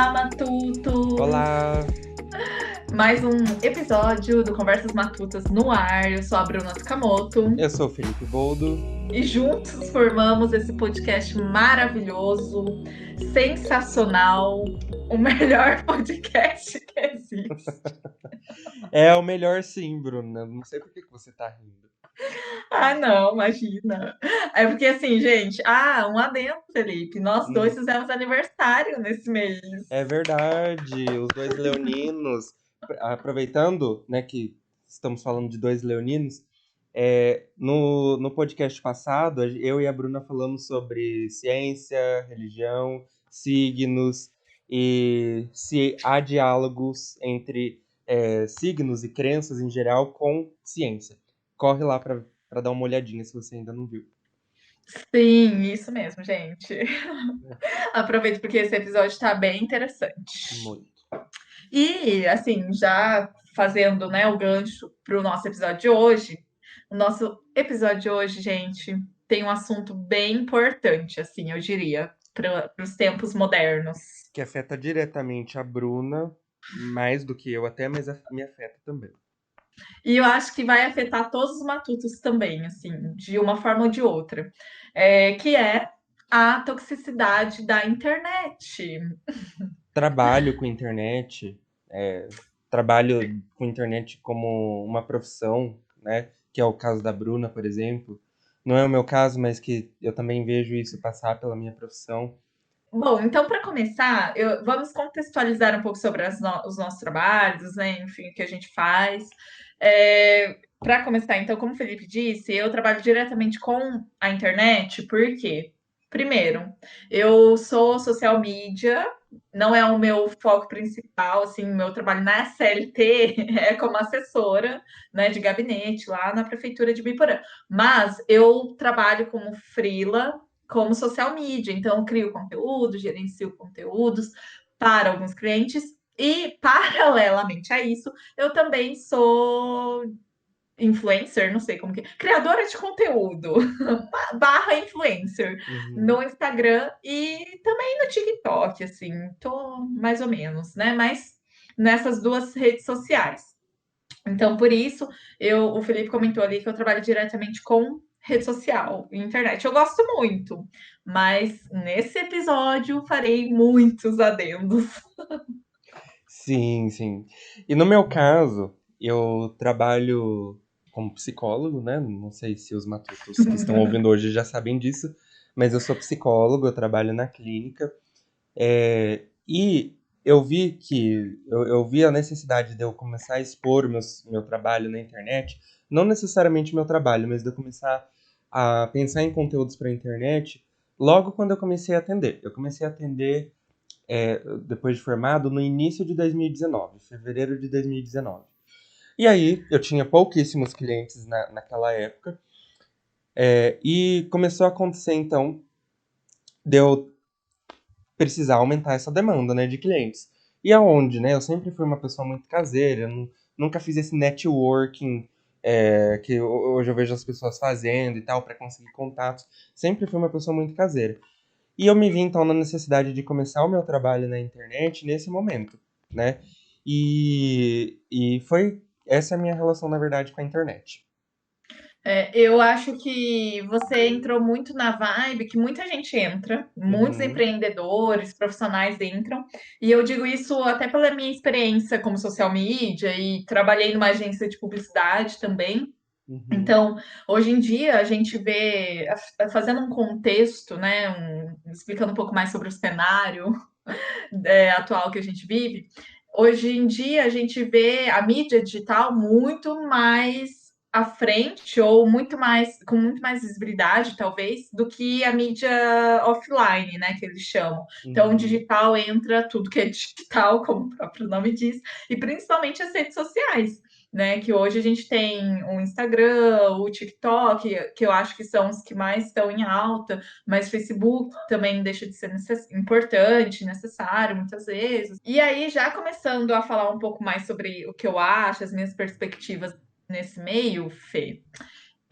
Olá, Matutos! Olá! Mais um episódio do Conversas Matutas no ar. Eu sou a Bruna Tsukamoto Eu sou o Felipe Boldo. e juntos formamos esse podcast maravilhoso, sensacional, o melhor podcast que existe. É o melhor sim, Bruna. Não sei por que você tá rindo. Ah, não, imagina. É porque assim, gente, um adendo, Felipe. Nós dois Hum, fizemos aniversário nesse mês. É verdade, os dois leoninos. Aproveitando, né, que estamos falando de dois leoninos, no podcast passado, eu e a Bruna falamos sobre ciência, religião, signos e se há diálogos entre signos e crenças em geral com ciência. Corre lá para dar uma olhadinha se você ainda não viu. Sim, isso mesmo, gente. Aproveito porque esse episódio está bem interessante. Muito. E, assim, já fazendo, né, o gancho para o nosso episódio de hoje, o nosso episódio de hoje, gente, tem um assunto bem importante, assim, eu diria, para os tempos modernos. Que afeta diretamente a Bruna, mais do que eu até, mas me afeta também. E eu acho que vai afetar todos os matutos também, assim, de uma forma ou de outra, que é a toxicidade da internet. Trabalho com internet, é, trabalho com internet como uma profissão, né? Que é o caso da Bruna, por exemplo. Não é o meu caso, mas que eu também vejo isso passar pela minha profissão. Bom, então, para começar, vamos contextualizar um pouco sobre os nossos trabalhos, né? Enfim, o que a gente faz. Para começar, então, como o Felipe disse, eu trabalho diretamente com a internet, por quê? Primeiro, eu sou social media, não é o meu foco principal, assim, meu trabalho na CLT é como assessora, né, de gabinete lá na prefeitura de Biporã. Mas eu trabalho como freela como social media. Então, eu crio conteúdo, gerencio conteúdos para alguns clientes. E, paralelamente a isso, eu também sou influencer, não sei como que é, criadora de conteúdo, barra influencer, Uhum. no Instagram e também no TikTok, assim, tô mais ou menos, né? Mas nessas duas redes sociais. Então, por isso, o Felipe comentou ali que eu trabalho diretamente com rede social, internet. Eu gosto muito, mas nesse episódio farei muitos adendos. Sim, sim. E no meu caso, eu trabalho como psicólogo, né? Não sei se os matutos que estão ouvindo hoje já sabem disso, mas eu sou psicólogo, eu trabalho na clínica. E eu vi a necessidade de eu começar a expor meu trabalho na internet, não necessariamente meu trabalho, mas de eu começar a pensar em conteúdos para a internet logo quando eu comecei a atender. Eu comecei a atender depois de formado no início de 2019, fevereiro de 2019. E aí eu tinha pouquíssimos clientes naquela época, e começou a acontecer então de eu precisar aumentar essa demanda, né, de clientes. E aonde, né? Eu sempre fui uma pessoa muito caseira, nunca fiz esse networking que hoje eu vejo as pessoas fazendo e tal para conseguir contatos. Sempre fui uma pessoa muito caseira. E eu me vi então na necessidade de começar o meu trabalho na internet nesse momento, né? E foi essa é a minha relação, na verdade, com a internet. Eu acho que você entrou muito na vibe que muita gente entra, muitos Uhum, empreendedores, profissionais entram, e eu digo isso até pela minha experiência como social media e trabalhei numa agência de publicidade também. uhum. Então, hoje em dia, a gente vê, fazendo um contexto, né, explicando um pouco mais sobre o cenário atual que a gente vive, hoje em dia a gente vê a mídia digital muito mais à frente ou muito mais com muito mais visibilidade, talvez, do que a mídia offline, né, que eles chamam. Então, o Uhum. digital entra tudo que é digital, como o próprio nome diz, e principalmente as redes sociais, né? Que hoje a gente tem o Instagram, o TikTok, que eu acho que são os que mais estão em alta, mas Facebook também deixa de ser importante, necessário, muitas vezes. E aí, já começando a falar um pouco mais sobre o que eu acho, as minhas perspectivas nesse meio, Fê,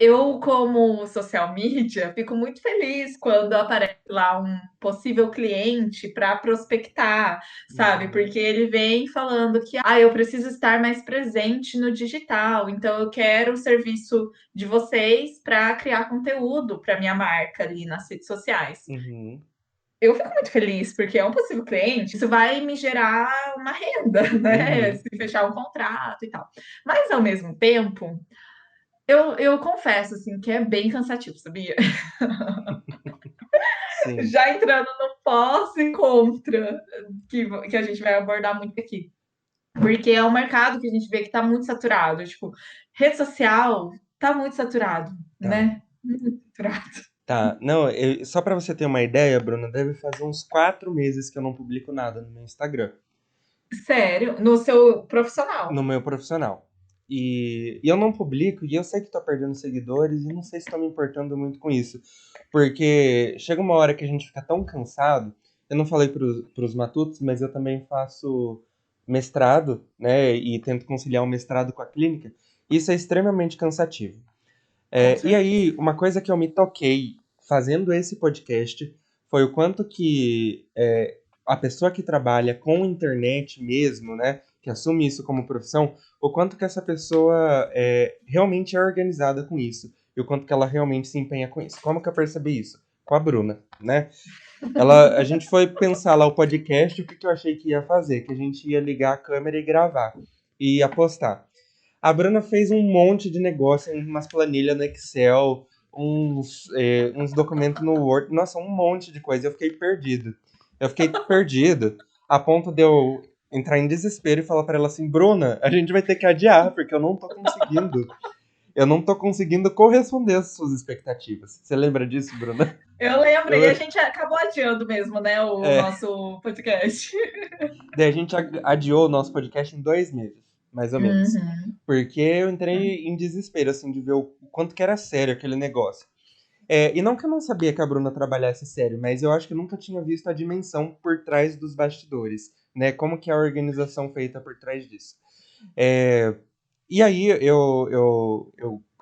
Eu, como social media, fico muito feliz quando aparece lá um possível cliente para prospectar, sabe? Uhum, Porque ele vem falando que eu preciso estar mais presente no digital, então eu quero o serviço de vocês para criar conteúdo para minha marca ali nas redes sociais. uhum, Eu fico muito feliz, porque é um possível cliente, isso vai me gerar uma renda, né? uhum, Se fechar um contrato e tal. Mas, ao mesmo tempo, eu confesso, assim, que é bem cansativo, sabia? sim, Já entrando no pós e contra, que a gente vai abordar muito aqui. Porque é um mercado que a gente vê que está muito saturado. Tipo, rede social está muito saturado, tá. né? Muito saturado. Tá, não, só pra você ter uma ideia, Bruno, deve fazer uns 4 meses que eu não publico nada no meu Instagram, Sério, no seu profissional. no meu profissional. E eu não publico, e eu sei que tô perdendo seguidores, e não sei se tô me importando muito com isso. Porque chega uma hora que a gente fica tão cansado, eu não falei pros matutos, mas eu também faço mestrado, né, e tento conciliar o mestrado com a clínica. Isso é extremamente cansativo. Com E certeza. aí, uma coisa que eu me toquei fazendo esse podcast foi o quanto que a pessoa que trabalha com internet mesmo, né, que assume isso como profissão, o quanto que essa pessoa realmente é organizada com isso e o quanto que ela realmente se empenha com isso. Como que eu percebi isso? Com a Bruna, né? A gente foi pensar lá o podcast, o que que eu achei que ia fazer, que a gente ia ligar a câmera e gravar e ia postar. A Bruna fez um monte de negócio, umas planilhas no Excel, uns documentos no Word, nossa, um monte de coisa. Eu fiquei perdido. Eu fiquei perdido a ponto de eu entrar em desespero e falar pra ela assim: Bruna, a gente vai ter que adiar, porque eu não tô conseguindo. Eu não tô conseguindo corresponder às suas expectativas. Você lembra disso, Bruna? Eu lembro, e a Eu- gente acabou adiando mesmo, né, o é, nosso podcast. daí a gente adiou o nosso podcast em 2 meses, mais ou menos. Uhum. Porque eu entrei em desespero, assim, de ver o quanto que era sério aquele negócio. E não que eu não sabia que a Bruna trabalhasse sério, mas eu acho que eu nunca tinha visto a dimensão por trás dos bastidores, né? Como que é a organização feita por trás disso. É, e aí,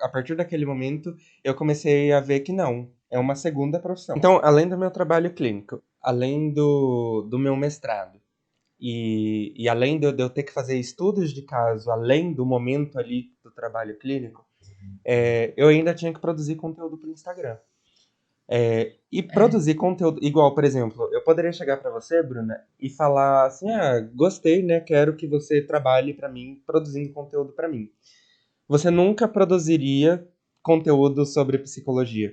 a partir daquele momento, eu comecei a ver que não, é uma segunda profissão. Então, além do meu trabalho clínico, além do meu mestrado, e além de eu ter que fazer estudos de caso, além do momento ali do trabalho clínico, eu ainda tinha que produzir conteúdo para o Instagram. E É, produzir conteúdo, igual, por exemplo, eu poderia chegar para você, Bruna, e falar assim: ah, gostei, né? Quero que você trabalhe para mim, produzindo conteúdo para mim. Você nunca produziria conteúdo sobre psicologia.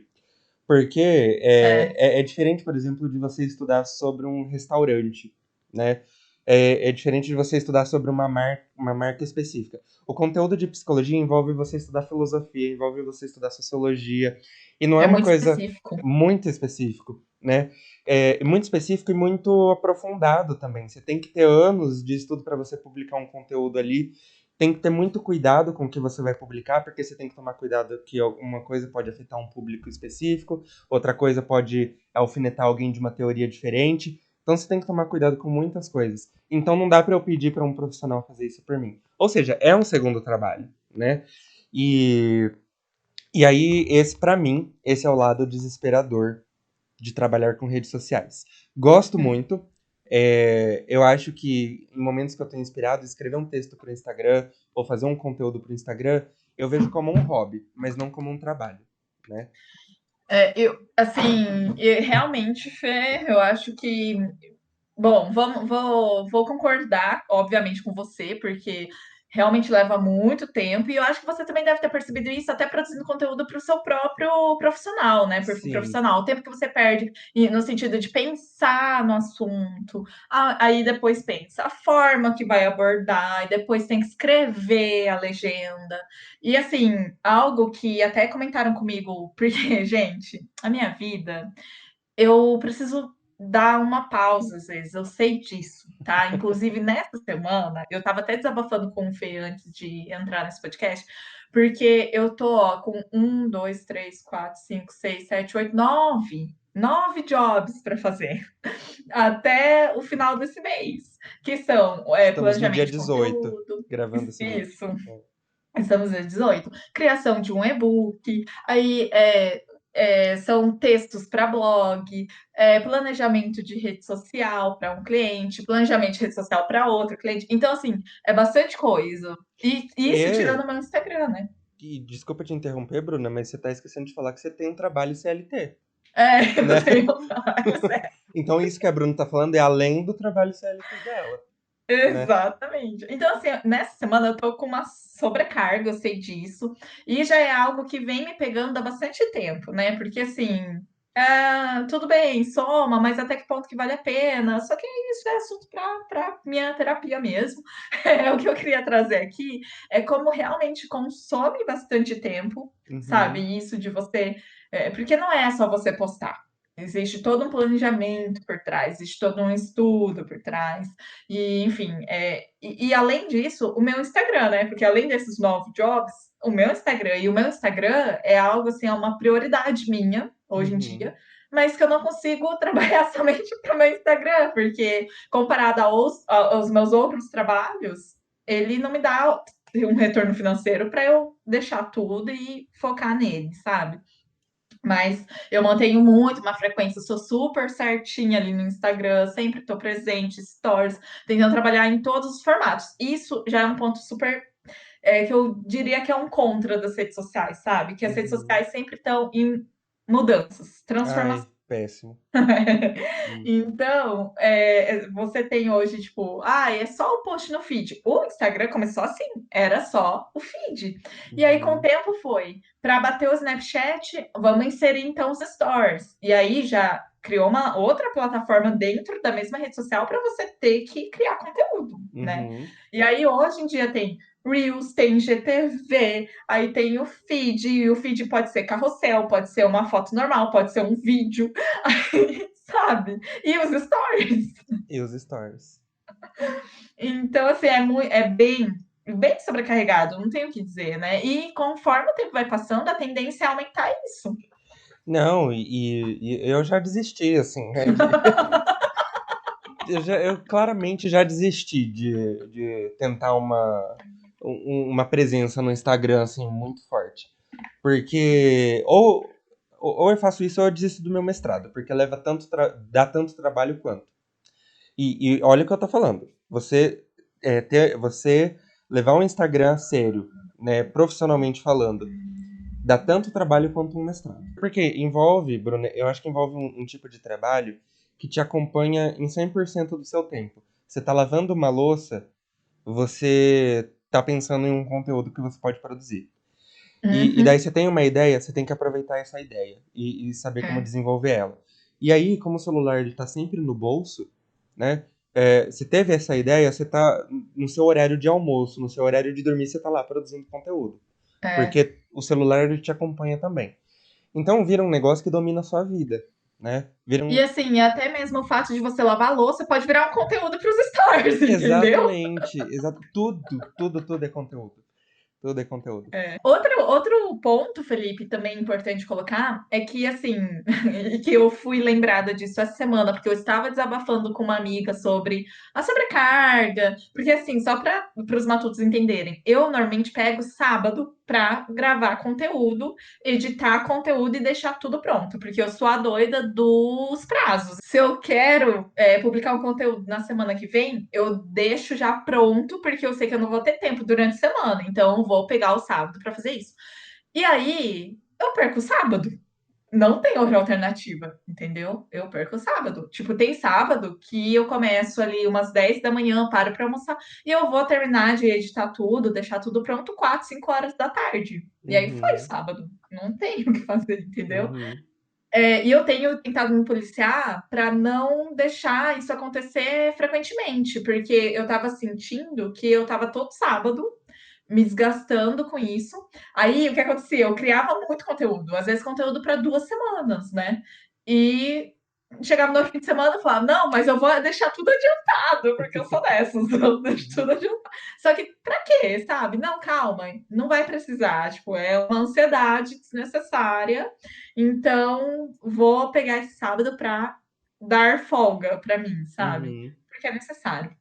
Porque é, é diferente, por exemplo, de você estudar sobre um restaurante, né? É diferente de você estudar sobre uma marca específica. O conteúdo de psicologia envolve você estudar filosofia, envolve você estudar sociologia, e não é é uma muito coisa específico. muito específico, né? É muito específico e muito aprofundado também. Você tem que ter anos de estudo para você publicar um conteúdo ali. Tem que ter muito cuidado com o que você vai publicar, porque você tem que tomar cuidado que alguma coisa pode afetar um público específico, outra coisa pode alfinetar alguém de uma teoria diferente. Então você tem que tomar cuidado com muitas coisas. Então não dá para eu pedir para um profissional fazer isso por mim. Ou seja, é um segundo trabalho, né? E, e aí esse para mim, esse é o lado desesperador de trabalhar com redes sociais. Gosto muito. Eu acho que em momentos que eu estou inspirado, escrever um texto para o Instagram ou fazer um conteúdo para o Instagram, eu vejo como um hobby, mas não como um trabalho, né? Assim, realmente, Fê, eu acho que bom, vou concordar, obviamente, com você, porque realmente leva muito tempo, e eu acho que você também deve ter percebido isso até produzindo conteúdo para o seu próprio profissional, né? Perfil Sim. profissional. O tempo que você perde no sentido de pensar no assunto, aí depois pensa a forma que vai abordar, e depois tem que escrever a legenda. E assim, algo que até comentaram comigo, porque, gente, a minha vida eu preciso dar uma pausa às vezes, eu sei disso, tá? Inclusive, nessa semana, eu estava até desabafando com o Fê antes de entrar nesse podcast, porque eu tô ó, com 9 jobs para fazer até o final desse mês, que são Estamos no dia planejamento de 18 conteúdo, gravando esse vídeo. isso, É. Estamos em 18. Criação de um e-book, aí são textos para blog, planejamento de rede social para um cliente, planejamento de rede social para outro cliente. Então, assim, é bastante coisa. E isso É, tirando o meu Instagram, né? e desculpa te interromper, Bruna, mas você tá esquecendo de falar que você tem um trabalho CLT, Eu né? tenho um trabalho sério. Então isso que a Bruna tá falando é além do trabalho CLT dela, né? Exatamente. Então, assim, nessa semana eu tô com uma sobrecarga, eu sei disso, e já é algo que vem me pegando há bastante tempo, né? Porque, assim, tudo bem, soma, mas até que ponto que vale a pena? Só que isso é assunto para minha terapia mesmo. É, o que eu queria trazer aqui é como realmente consome bastante tempo, sabe? Uhum, Isso de você. Porque não é só você postar. Existe todo um planejamento por trás, existe todo um estudo por trás. E, enfim, e além disso, o meu Instagram, né? Porque além desses novos jobs, o meu Instagram e o meu Instagram é algo assim, é uma prioridade minha hoje em dia, uhum. mas que eu não consigo trabalhar somente para o meu Instagram, porque comparado aos meus outros trabalhos, ele não me dá um retorno financeiro para eu deixar tudo e focar nele, sabe? Mas eu mantenho muito uma frequência, sou super certinha ali no Instagram, sempre estou presente, stories, tentando trabalhar em todos os formatos. Isso já é um ponto super que eu diria que é um contra das redes sociais, sabe? Que as redes Uhum. sociais sempre estão em mudanças, transformações. Ai, péssimo. Hum. Então, você tem hoje, tipo, é só o post no feed. O Instagram começou assim, era só o feed. E aí, com o Uhum. tempo, foi para bater o Snapchat, vamos inserir então os stories. E aí já criou uma outra plataforma dentro da mesma rede social para você ter que criar conteúdo, né? Uhum. E aí, hoje em dia, tem Reels, tem GTV, aí tem o feed, e o feed pode ser carrossel, pode ser uma foto normal, pode ser um vídeo. Sabe? E os stories. E os stories. Então, assim, bem sobrecarregado, não tenho o que dizer, né? E conforme o tempo vai passando, a tendência é aumentar isso. Não, e eu já desisti, assim, né? Eu claramente já desisti de tentar uma presença no Instagram, assim, muito forte. Porque ou eu faço isso ou eu desisto do meu mestrado, porque dá tanto trabalho quanto. E olha o que eu tô falando. Você levar um Instagram a sério, né, profissionalmente falando, dá tanto trabalho quanto um mestrado. Porque envolve, Bruno, eu acho que envolve um tipo de trabalho que te acompanha em 100% do seu tempo. Você tá lavando uma louça, você tá pensando em um conteúdo que você pode produzir. E daí Uhum. você tem uma ideia, você tem que aproveitar essa ideia e saber como É. desenvolver ela. E aí, como o celular ele tá sempre no bolso, né? Você teve essa ideia, você tá no seu horário de almoço, no seu horário de dormir, você tá lá produzindo conteúdo. É. Porque o celular ele te acompanha também. Então vira um negócio que domina a sua vida, né? Vira E um. assim, até mesmo o fato de você lavar a louça pode virar um conteúdo para os stories, entendeu? Exatamente, tudo é conteúdo. Tudo é conteúdo. Outro ponto, Felipe, também importante colocar é que, assim, e que eu fui lembrada disso essa semana, porque eu estava desabafando com uma amiga sobre a sobrecarga, porque, assim, só para os matutos entenderem, eu normalmente pego sábado para gravar conteúdo, editar conteúdo e deixar tudo pronto, porque eu sou a doida dos prazos. Se eu quero publicar um conteúdo na semana que vem, eu deixo já pronto, porque eu sei que eu não vou ter tempo durante a semana, então eu vou pegar o sábado para fazer isso. E aí, eu perco o sábado. Não tem outra alternativa, entendeu? Eu perco o sábado. Tipo, tem sábado que eu começo ali umas 10 da manhã, paro para almoçar, e eu vou terminar de editar tudo, deixar tudo pronto 4, 5 horas da tarde. E aí foi Uhum, sábado. Não tem o que fazer, entendeu? uhum, E eu tenho tentado me policiar para não deixar isso acontecer frequentemente, porque eu estava sentindo que eu estava todo sábado me desgastando com isso. Aí o que acontecia? Eu criava muito conteúdo, às vezes conteúdo para 2 semanas, né? E chegava no fim de semana e falava, não, mas eu vou deixar tudo adiantado, porque eu sou dessas, eu deixo tudo adiantado. Só que pra quê, sabe? Não, calma, não vai precisar. Tipo, é uma ansiedade desnecessária. Então, vou pegar esse sábado para dar folga para mim, sabe? uhum. Porque é necessário.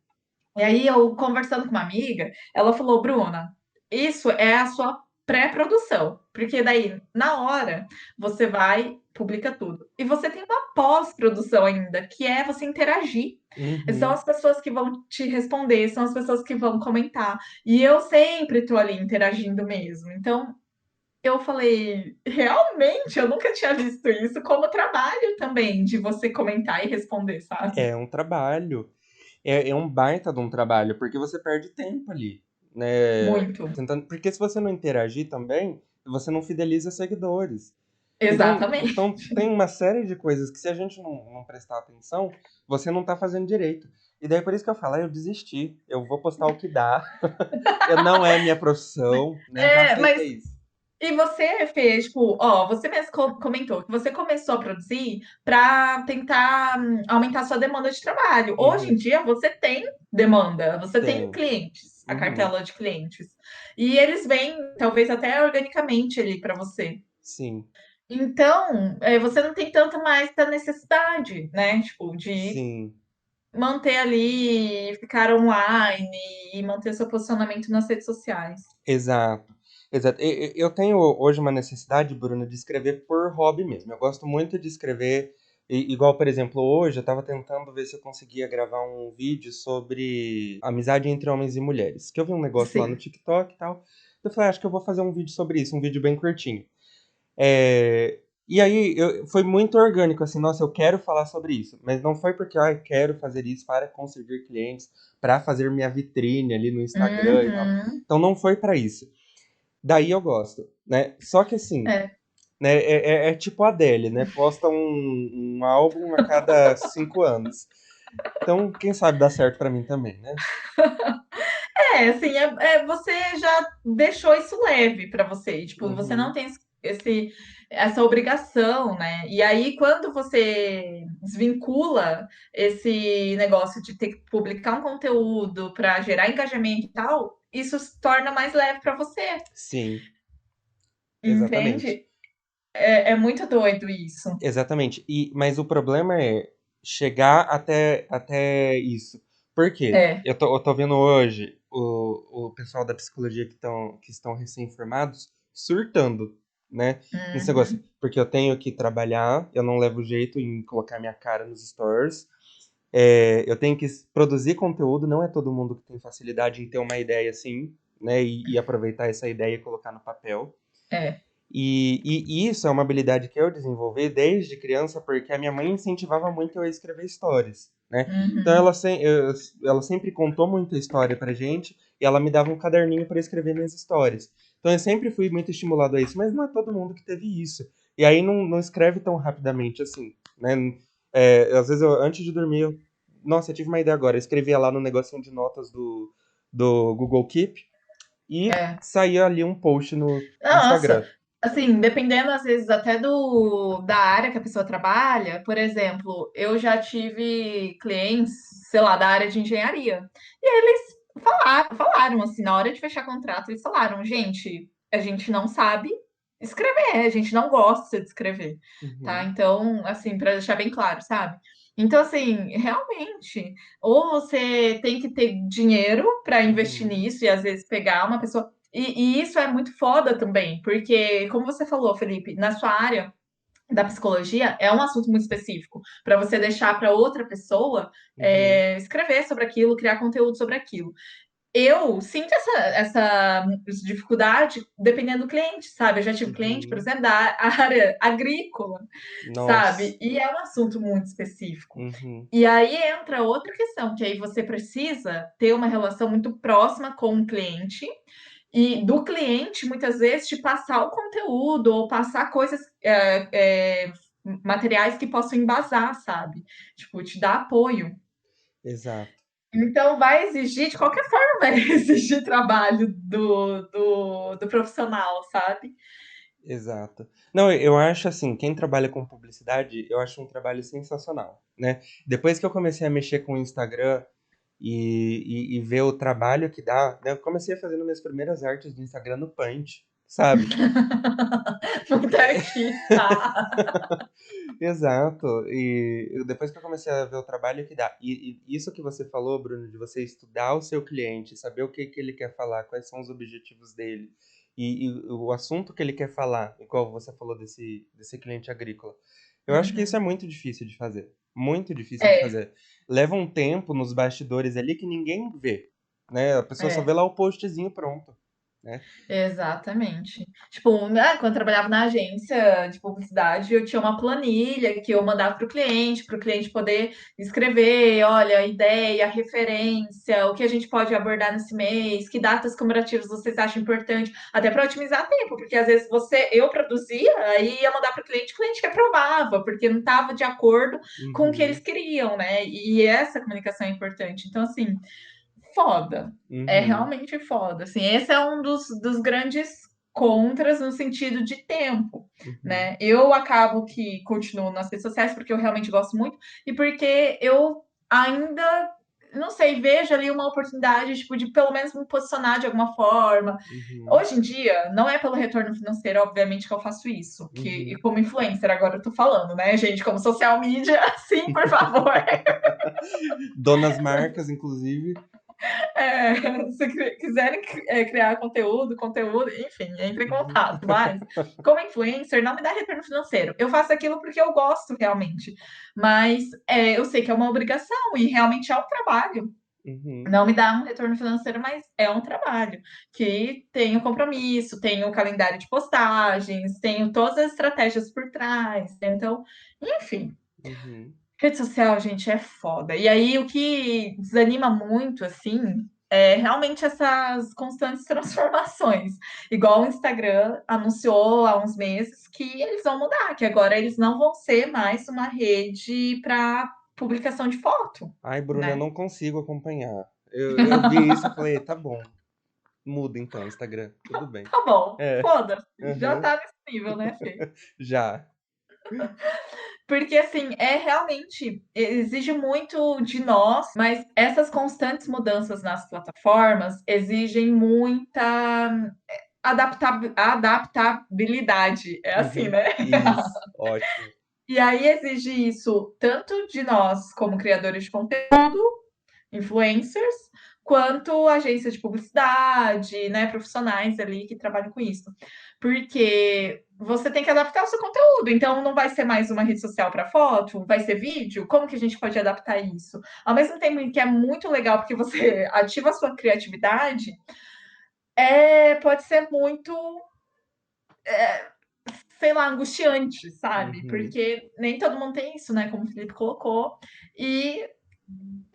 E aí, eu conversando com uma amiga, ela falou, Bruna. isso é a sua pré-produção, porque daí, na hora, você vai, publica tudo. E você tem uma pós-produção ainda, que é você interagir. São Uhum. as pessoas que vão te responder, são as pessoas que vão comentar. E eu sempre estou ali interagindo mesmo. Então, eu falei, realmente, eu nunca tinha visto isso como trabalho também, de você comentar e responder, sabe? É um trabalho. É um baita de um trabalho, porque você perde tempo ali, né? Muito. Tentando, porque se você não interagir também, você não fideliza seguidores. Então Exatamente. tem uma série de coisas que se a gente não prestar atenção, você não tá fazendo direito. E daí por isso que eu falo, eu desisti. Eu vou postar o que dá. Eu não é minha profissão, né? Já É, mas aceitei isso. e você fez, tipo, ó, você mesmo comentou que você começou a produzir para tentar aumentar sua demanda de trabalho. Hoje em Uhum, dia você tem demanda, você tem tem. clientes, a Uhum, cartela de clientes. E eles vêm, talvez até organicamente ali para você. sim, Então, você não tem tanto mais da necessidade, né? Tipo, de sim. manter ali, ficar online e manter seu posicionamento nas redes sociais. Exato. Exato. Eu tenho hoje uma necessidade, Bruno, de escrever por hobby mesmo. Eu gosto muito de escrever, igual, por exemplo, hoje eu estava tentando ver se eu conseguia gravar um vídeo sobre amizade entre homens e mulheres. Que eu vi um negócio lá no Sim. TikTok e tal. Eu falei, acho que eu vou fazer um vídeo sobre isso, um vídeo bem curtinho. É, e aí foi muito orgânico, assim, nossa, eu quero falar sobre isso. Mas não foi porque, eu quero fazer isso para conseguir clientes, para fazer minha vitrine ali no Instagram e tal. Uhum. Então não foi para isso. Daí eu gosto, né? Só que assim, É. né, é tipo a Adele, né? Posta um álbum a cada 5 anos. Então, quem sabe dá certo pra mim também, né? Assim, você já deixou isso leve para você, tipo, você não Uhum, tem esse, essa obrigação, né? E aí, quando você desvincula esse negócio de ter que publicar um conteúdo para gerar engajamento e tal, isso se torna mais leve para você, sim, exatamente. entende? É muito doido isso. Exatamente. Mas o problema é chegar até isso. Por quê? É. Eu tô vendo hoje o pessoal da psicologia que estão recém-formados surtando, né? Nesse negócio. Uhum. Porque eu tenho que trabalhar, eu não levo jeito em colocar minha cara nos stores. É, eu tenho que produzir conteúdo, não é todo mundo que tem facilidade em ter uma ideia assim, né? E aproveitar essa ideia e colocar no papel. É. E isso é uma habilidade que eu desenvolvi desde criança, porque a minha mãe incentivava muito eu a escrever histórias, né? Então Uhum. ela sempre contou muita história pra gente e ela me dava um caderninho para escrever minhas histórias. Então eu sempre fui muito estimulado a isso, mas não é todo mundo que teve isso. E aí não escreve tão rapidamente assim, né? Às vezes antes de dormir, nossa, eu tive uma ideia agora. Eu escrevia lá no negocinho de notas do Google Keep e É. saía ali um post no Nossa, Instagram. assim, dependendo às vezes até da área que a pessoa trabalha, por exemplo, eu já tive clientes, sei lá, da área de engenharia, e eles falaram assim, na hora de fechar contrato, eles falaram, gente, a gente não sabe escrever, a gente não gosta de escrever, tá? Uhum. Então, assim, para deixar bem claro, sabe? Então, assim, realmente, ou você tem que ter dinheiro para investir Uhum, nisso e às vezes pegar uma pessoa e isso é muito foda também, porque, como você falou, Felipe, na sua área da psicologia é um assunto muito específico, para você deixar para outra pessoa uhum, escrever sobre aquilo, criar conteúdo sobre aquilo. Eu sinto essa dificuldade dependendo do cliente, sabe? Eu já tive cliente, por uhum. exemplo, da área agrícola, Nossa. sabe? E é um assunto muito específico. Uhum, E aí entra outra questão, que aí você precisa ter uma relação muito próxima com o cliente e do cliente, muitas vezes, te passar o conteúdo ou passar coisas, materiais que possam embasar, sabe? Tipo, te dar apoio. exato, Então, vai exigir, de qualquer forma, vai exigir trabalho do profissional, sabe? exato. Não, eu acho assim, quem trabalha com publicidade, eu acho um trabalho sensacional, né? Depois que eu comecei a mexer com o Instagram e ver o trabalho que dá, né? Eu comecei fazendo minhas primeiras artes do Instagram no Paint. sabe? Muito artista. Exato. E depois que eu comecei a ver o trabalho que dá. E isso que você falou, Bruno, de você estudar o seu cliente, saber o que ele quer falar, quais são os objetivos dele, e o assunto que ele quer falar, igual você falou desse cliente agrícola. Eu acho que isso é Uhum. muito difícil de fazer. Muito difícil de É, fazer. Leva um tempo nos bastidores ali que ninguém vê. Né? A pessoa só vê é. lá o postzinho pronto. Né? Exatamente. Tipo, né, quando eu trabalhava na agência de publicidade, eu tinha uma planilha que eu mandava para o cliente poder escrever, olha, a ideia, a referência, o que a gente pode abordar nesse mês, que datas comemorativas vocês acham importante, até para otimizar tempo, porque às vezes eu produzia, aí ia mandar para o cliente que aprovava, porque não estava de acordo com o que eles Uhum, queriam, né? E essa comunicação é importante. Então, assim, foda. É uhum, realmente foda. Assim, esse é um dos grandes contras no sentido de tempo, uhum, né? Eu acabo que continuo nas redes sociais porque eu realmente gosto muito e porque eu ainda, não sei, vejo ali uma oportunidade, tipo, de pelo menos me posicionar de alguma forma. uhum, Hoje em dia, não é pelo retorno financeiro, obviamente, que eu faço isso, que e uhum. como influencer agora eu tô falando, né, gente, como social media, sim, por favor. Donas marcas, inclusive. Se quiserem criar conteúdo, enfim, entre em Uhum. contato. Mas, como influencer, não me dá retorno financeiro. Eu faço aquilo porque eu gosto realmente. Mas eu sei que é uma obrigação e realmente é um trabalho. Uhum. Não me dá um retorno financeiro, mas é um trabalho que tem o compromisso, tem o calendário de postagens, tenho todas as estratégias por trás. Então, enfim, Uhum. rede social, gente, é foda. E aí, o que desanima muito, assim, é realmente essas constantes transformações. Igual o Instagram anunciou há uns meses que eles vão mudar, que agora eles não vão ser mais uma rede para publicação de foto, Ai, Bruna, eu né? não consigo acompanhar. Eu vi isso e falei, tá bom, muda então, Instagram, tudo bem. Tá bom, É, foda-se, já aham, tá nesse nível, né, Fê? já. Porque, assim, realmente exige muito de nós, mas essas constantes mudanças nas plataformas exigem muita adaptabilidade. É assim, Uhum. né? Isso, ótimo. E aí exige isso tanto de nós, como criadores de conteúdo, influencers, quanto agências de publicidade, né, profissionais ali que trabalham com isso. Porque você tem que adaptar o seu conteúdo, então não vai ser mais uma rede social para foto, vai ser vídeo. Como que a gente pode adaptar isso? Ao mesmo tempo que é muito legal porque você ativa a sua criatividade, pode ser muito, sei lá, angustiante, sabe? Uhum. Porque nem todo mundo tem isso, né? Como o Felipe colocou. E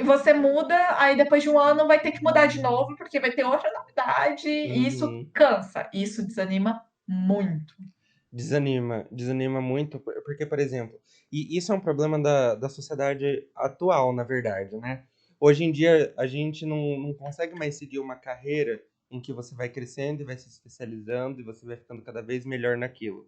você muda, aí depois de um ano vai ter que mudar de novo, porque vai ter outra novidade, e isso Uhum. cansa, isso desanima muito. Desanima, desanima muito, porque, por exemplo, e isso é um problema da sociedade atual, na verdade, né? Hoje em dia, a gente não consegue mais seguir uma carreira em que você vai crescendo e vai se especializando e você vai ficando cada vez melhor naquilo.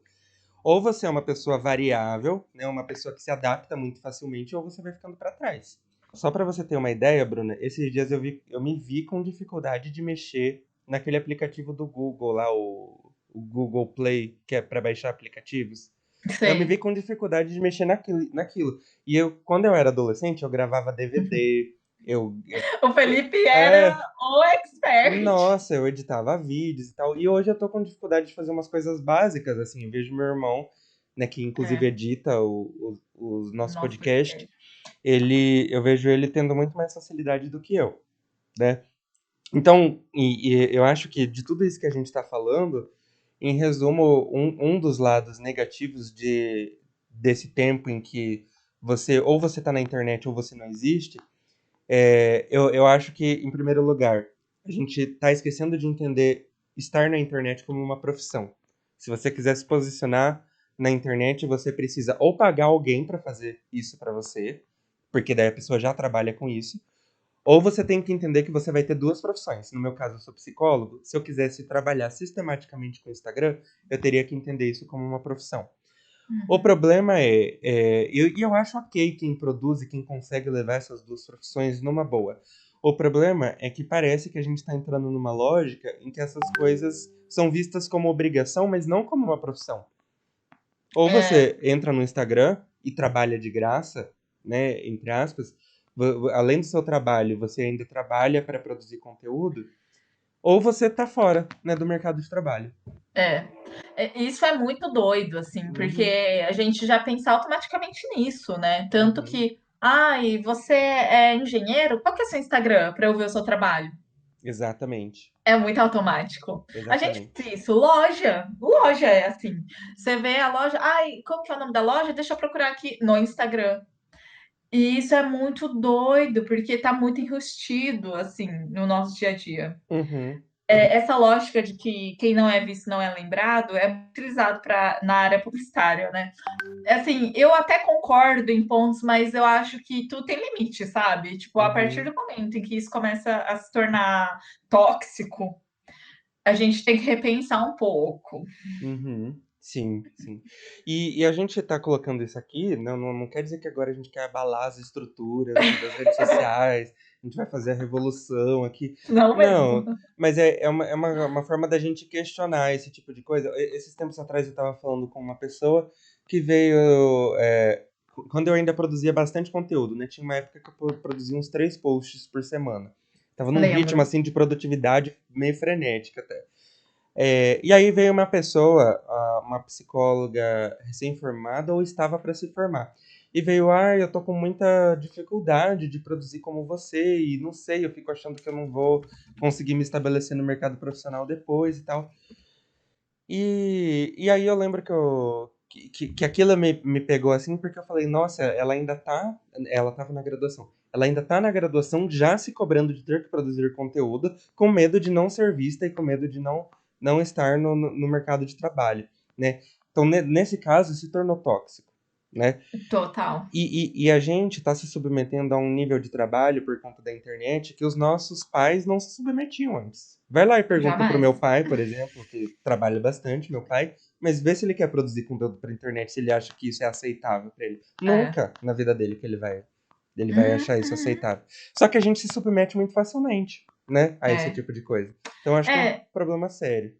Ou você é uma pessoa variável, né, uma pessoa que se adapta muito facilmente, ou você vai ficando para trás. Só para você ter uma ideia, Bruna, esses dias eu me vi com dificuldade de mexer naquele aplicativo do Google lá, o Google Play, que é para baixar aplicativos. Eu me vi Sei. com dificuldade de mexer naquilo. E quando eu era adolescente, eu gravava DVD, O Felipe era é, o expert. nossa, eu editava vídeos e tal. E hoje eu tô com dificuldade de fazer umas coisas básicas, assim. Eu vejo meu irmão, né, que inclusive É, edita o nosso nosso podcast, podcast. eu vejo ele tendo muito mais facilidade do que eu, né? Então, e eu acho que de tudo isso que a gente está falando, em resumo, um dos lados negativos desse tempo em que você está na internet ou você não existe, eu acho que, em primeiro lugar, a gente está esquecendo de entender estar na internet como uma profissão. Se você quiser se posicionar na internet, você precisa ou pagar alguém para fazer isso para você, porque daí a pessoa já trabalha com isso, ou você tem que entender que você vai ter duas profissões. No meu caso, eu sou psicólogo. Se eu quisesse trabalhar sistematicamente com o Instagram, eu teria que entender isso como uma profissão. O Uhum. problema e eu acho ok quem produz e quem consegue levar essas duas profissões numa boa. O problema é que parece que a gente está entrando numa lógica em que essas coisas são vistas como obrigação, mas não como uma profissão. Ou É, você entra no Instagram e trabalha de graça, né, entre aspas, além do seu trabalho, você ainda trabalha para produzir conteúdo, ou você tá fora, né, do mercado de trabalho. é. Isso é muito doido, assim, porque Uhum, a gente já pensa automaticamente nisso, né? Tanto uhum, que, ai, você é engenheiro? Qual que é seu Instagram para eu ver o seu trabalho? exatamente, É muito automático. A gente exatamente. faz isso, loja é assim. Você vê a loja, ai, como que é o nome da loja? Deixa eu procurar aqui no Instagram. E isso é muito doido, porque tá muito enrustido, assim, no nosso dia a dia. Uhum, Essa lógica de que quem não é visto não é lembrado é muito utilizado na área publicitária, né? Assim, eu até concordo em pontos, mas eu acho que tudo tem limite, sabe? Tipo, a partir uhum, do momento em que isso começa a se tornar tóxico, a gente tem que repensar um pouco. uhum. Sim, sim. E a gente tá colocando isso aqui, não quer dizer que agora a gente quer abalar as estruturas, né, das redes sociais, a gente vai fazer a revolução aqui. Não mesmo. Não, mas é uma forma da gente questionar esse tipo de coisa. Esses tempos atrás eu tava falando com uma pessoa que veio. Quando eu ainda produzia bastante conteúdo, né? Tinha uma época que eu produzia uns 3 posts por semana. Tava num ritmo Lembro. assim de produtividade meio frenética até. E aí veio uma pessoa, uma psicóloga recém-formada ou estava para se formar. E veio, eu tô com muita dificuldade de produzir como você, e não sei, eu fico achando que eu não vou conseguir me estabelecer no mercado profissional depois e tal. E aí eu lembro que aquilo me pegou assim, porque eu falei, nossa, ela tava na graduação. Ela ainda tá na graduação já se cobrando de ter que produzir conteúdo, com medo de não ser vista e com medo de não estar no mercado de trabalho, né? Então, nesse caso, se tornou tóxico, né? Total. E a gente está se submetendo a um nível de trabalho por conta da internet que os nossos pais não se submetiam antes. Vai lá e pergunta pro Jamais. meu pai, por exemplo, que trabalha bastante, meu pai, mas vê se ele quer produzir conteúdo para internet, se ele acha que isso é aceitável para ele. É. Nunca na vida dele que ele vai Uhum. achar isso aceitável. Só que a gente se submete muito facilmente, né, a esse É. tipo de coisa. Então acho que é um É, problema sério.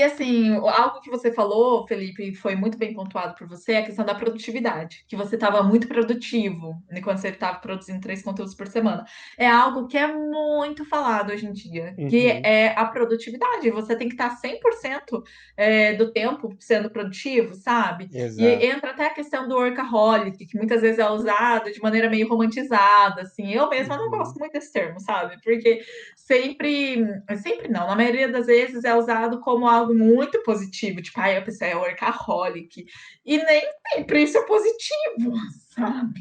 assim, algo que você falou, Felipe, foi muito bem pontuado por você, é a questão da produtividade, que você estava muito produtivo, né, quando você estava produzindo 3 conteúdos por semana. É algo que é muito falado hoje em dia, que Uhum, é a produtividade. Você tem que estar 100% do tempo sendo produtivo, sabe? E exato. entra até a questão do workaholic, que muitas vezes é usado de maneira meio romantizada, assim. Eu mesma não gosto Uhum, muito desse termo, sabe? Porque sempre não, na maioria das vezes é usado como algo muito positivo, tipo, ai, a pessoa é workaholic. E nem sempre isso é positivo, sabe?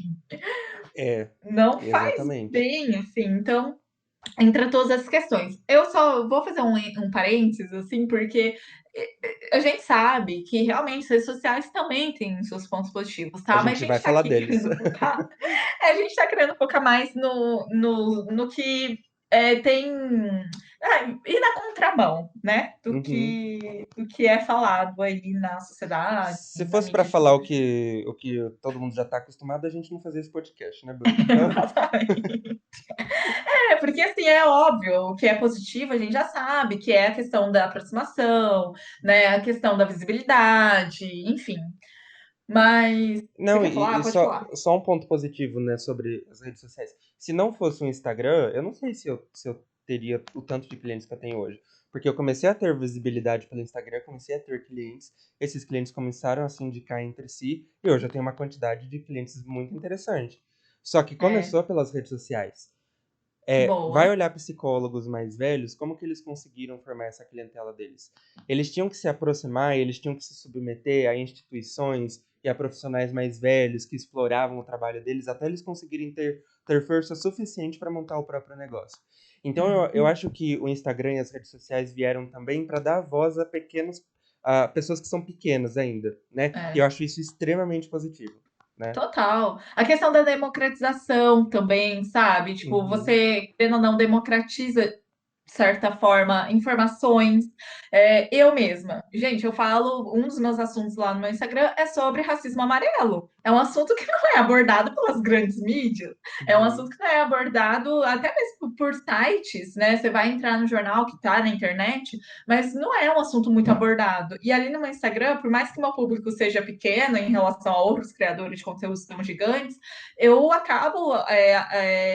é, Não faz exatamente. bem, assim. Então, entra todas essas questões. Eu só vou fazer um parênteses, assim, porque a gente sabe que realmente as redes sociais também têm seus pontos positivos, A tá? Mas a gente gente vai tá falar aqui deles. querendo focar. A gente tá querendo focar mais no que tem. Ir na contramão, né? Uhum. Do que é falado aí na sociedade, Se na fosse pra mídia falar o divulgativa. que, o que todo mundo já tá acostumado, a gente não fazia esse podcast, né, Bruno? Então, Exatamente. Porque assim, é óbvio, o que é positivo a gente já sabe, que é a questão da aproximação, né? A questão da visibilidade, enfim. Mas você não, quer e falar? Pode só, falar. só um ponto positivo, né, sobre as redes sociais. Se não fosse o Instagram, eu não sei se eu teria o tanto de clientes que eu tenho hoje. Porque eu comecei a ter visibilidade pelo Instagram, comecei a ter clientes, esses clientes começaram a se indicar entre si, e hoje eu tenho uma quantidade de clientes muito interessante. Só que É, começou pelas redes sociais. Vai boa. olhar psicólogos mais velhos, como que eles conseguiram formar essa clientela deles? Eles tinham que se aproximar, eles tinham que se submeter a instituições e a profissionais mais velhos que exploravam o trabalho deles até eles conseguirem ter força suficiente para montar o próprio negócio. Então eu Uhum. acho que o Instagram e as redes sociais vieram também para dar voz a pessoas que são pequenas ainda, né? E eu É. acho isso extremamente positivo, né? Total. A questão da democratização também, sabe? Tipo, Uhum, você, querendo ou não, democratiza, de certa forma, informações. Eu mesma, gente, eu falo, um dos meus assuntos lá no meu Instagram é sobre racismo amarelo. é um assunto que não é abordado pelas grandes mídias, é um Uhum, assunto que não é abordado até mesmo por sites, né? Você vai entrar no jornal que está na internet, mas não é um assunto muito abordado. E ali no meu Instagram, por mais que o meu público seja pequeno em relação a outros criadores de conteúdos tão gigantes, eu acabo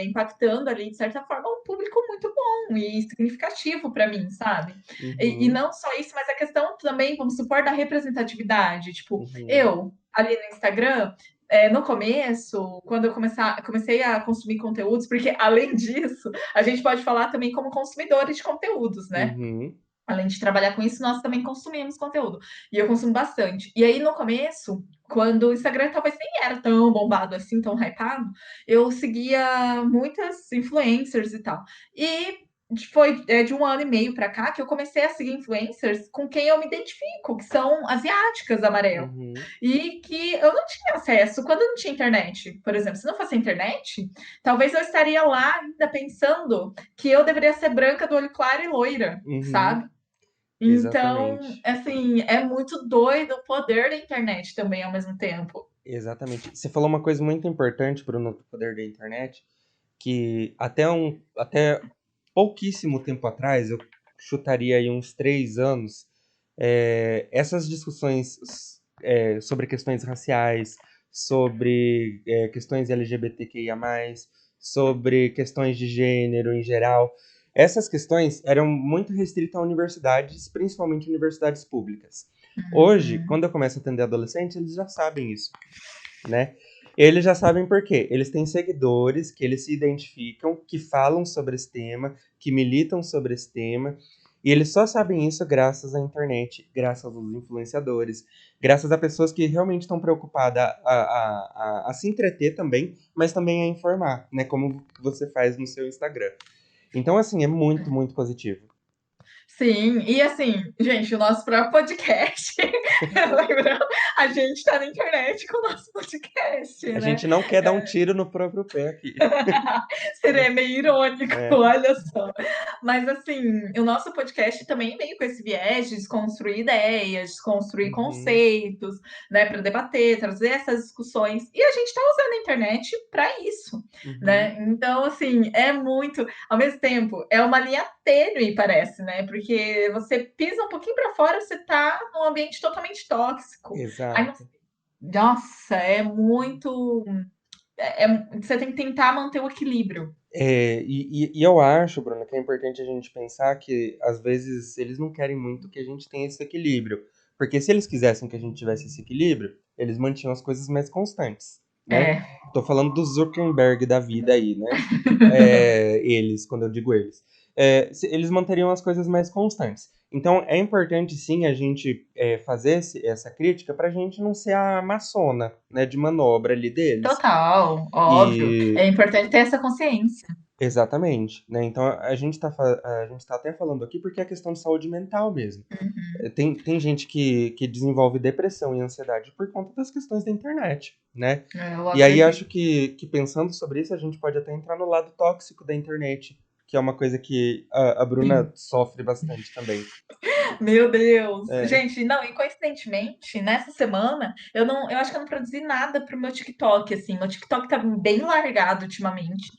impactando ali, de certa forma, um público muito bom e significativo para mim, sabe? E uhum, não só isso, mas a questão também, vamos supor, da representatividade. Tipo, uhum, eu, ali no Instagram, no começo, quando eu comecei a consumir conteúdos, porque além disso, a gente pode falar também como consumidores de conteúdos, né? uhum, Além de trabalhar com isso, nós também consumimos conteúdo. E eu consumo bastante. E aí, no começo, quando o Instagram talvez nem era tão bombado assim, tão hypado, eu seguia muitas influencers e tal. E foi de um ano e meio para cá que eu comecei a seguir influencers com quem eu me identifico, que são asiáticas amarelo. uhum. E que eu não tinha acesso quando não tinha internet. Por exemplo, se não fosse a internet, talvez eu estaria lá ainda pensando que eu deveria ser branca do olho claro e loira, Uhum, sabe? Então, exatamente. assim, é muito doido o poder da internet também ao mesmo tempo. Exatamente. Você falou uma coisa muito importante, Bruno, do poder da internet, que até pouquíssimo tempo atrás, eu chutaria aí uns 3 anos, essas discussões sobre questões raciais, sobre questões LGBTQIA+, sobre questões de gênero em geral, essas questões eram muito restritas a universidades, principalmente universidades públicas. Hoje, Uhum. quando eu começo a atender adolescentes, eles já sabem isso, né? Eles já sabem por quê. Eles têm seguidores que eles se identificam, que falam sobre esse tema, que militam sobre esse tema, e eles só sabem isso graças à internet, graças aos influenciadores, graças a pessoas que realmente estão preocupadas a se entreter também, mas também a informar, né? Como você faz no seu Instagram. Então, assim, é muito, muito positivo. Sim, e assim, gente, o nosso próprio podcast, lembrando, a gente está na internet com o nosso podcast, A né? gente não quer dar um tiro no próprio pé aqui. Seria meio irônico, É. olha só. Mas assim, o nosso podcast também veio com esse viés de desconstruir ideias, desconstruir Uhum, conceitos, né, para debater, trazer essas discussões. E a gente está usando a internet para isso, uhum. né? Então, assim, é muito, ao mesmo tempo, é uma linha tênue, parece, né? Porque você pisa um pouquinho para fora, você está num ambiente totalmente tóxico. Aí, Exato. nossa, é muito. Você tem que tentar manter o equilíbrio. E eu acho, Bruno, que é importante a gente pensar que às vezes eles não querem muito que a gente tenha esse equilíbrio. Porque se eles quisessem que a gente tivesse esse equilíbrio, eles mantinham as coisas mais constantes, né? É. Tô falando do Zuckerberg da vida aí, né? Eles, quando eu digo eles. Eles manteriam as coisas mais constantes. Então é importante sim a gente fazer essa crítica para a gente não ser a maçona, né, de manobra ali deles. Total, óbvio. É E importante ter essa consciência. exatamente, né? Então a gente tá até falando aqui porque é questão de saúde mental mesmo. Tem gente que desenvolve depressão e ansiedade por conta das questões da internet, né? Eu E aí acho acredito. que pensando sobre isso, a gente pode até entrar no lado tóxico da internet, que é uma coisa que a Bruna Sim. sofre bastante também. Meu Deus. É. Gente, não, e coincidentemente, nessa semana, eu acho que eu não produzi nada pro meu TikTok, assim. Meu TikTok tá bem largado ultimamente.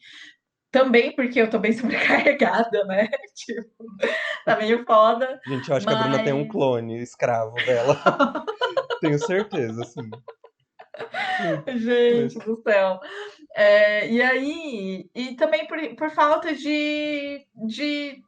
Também porque eu tô bem sobrecarregada, né? Tipo, tá meio foda, Gente, eu acho que a Bruna tem um mas clone escravo dela. Tenho certeza, assim. gente Mas, do céu. E aí, e também por falta de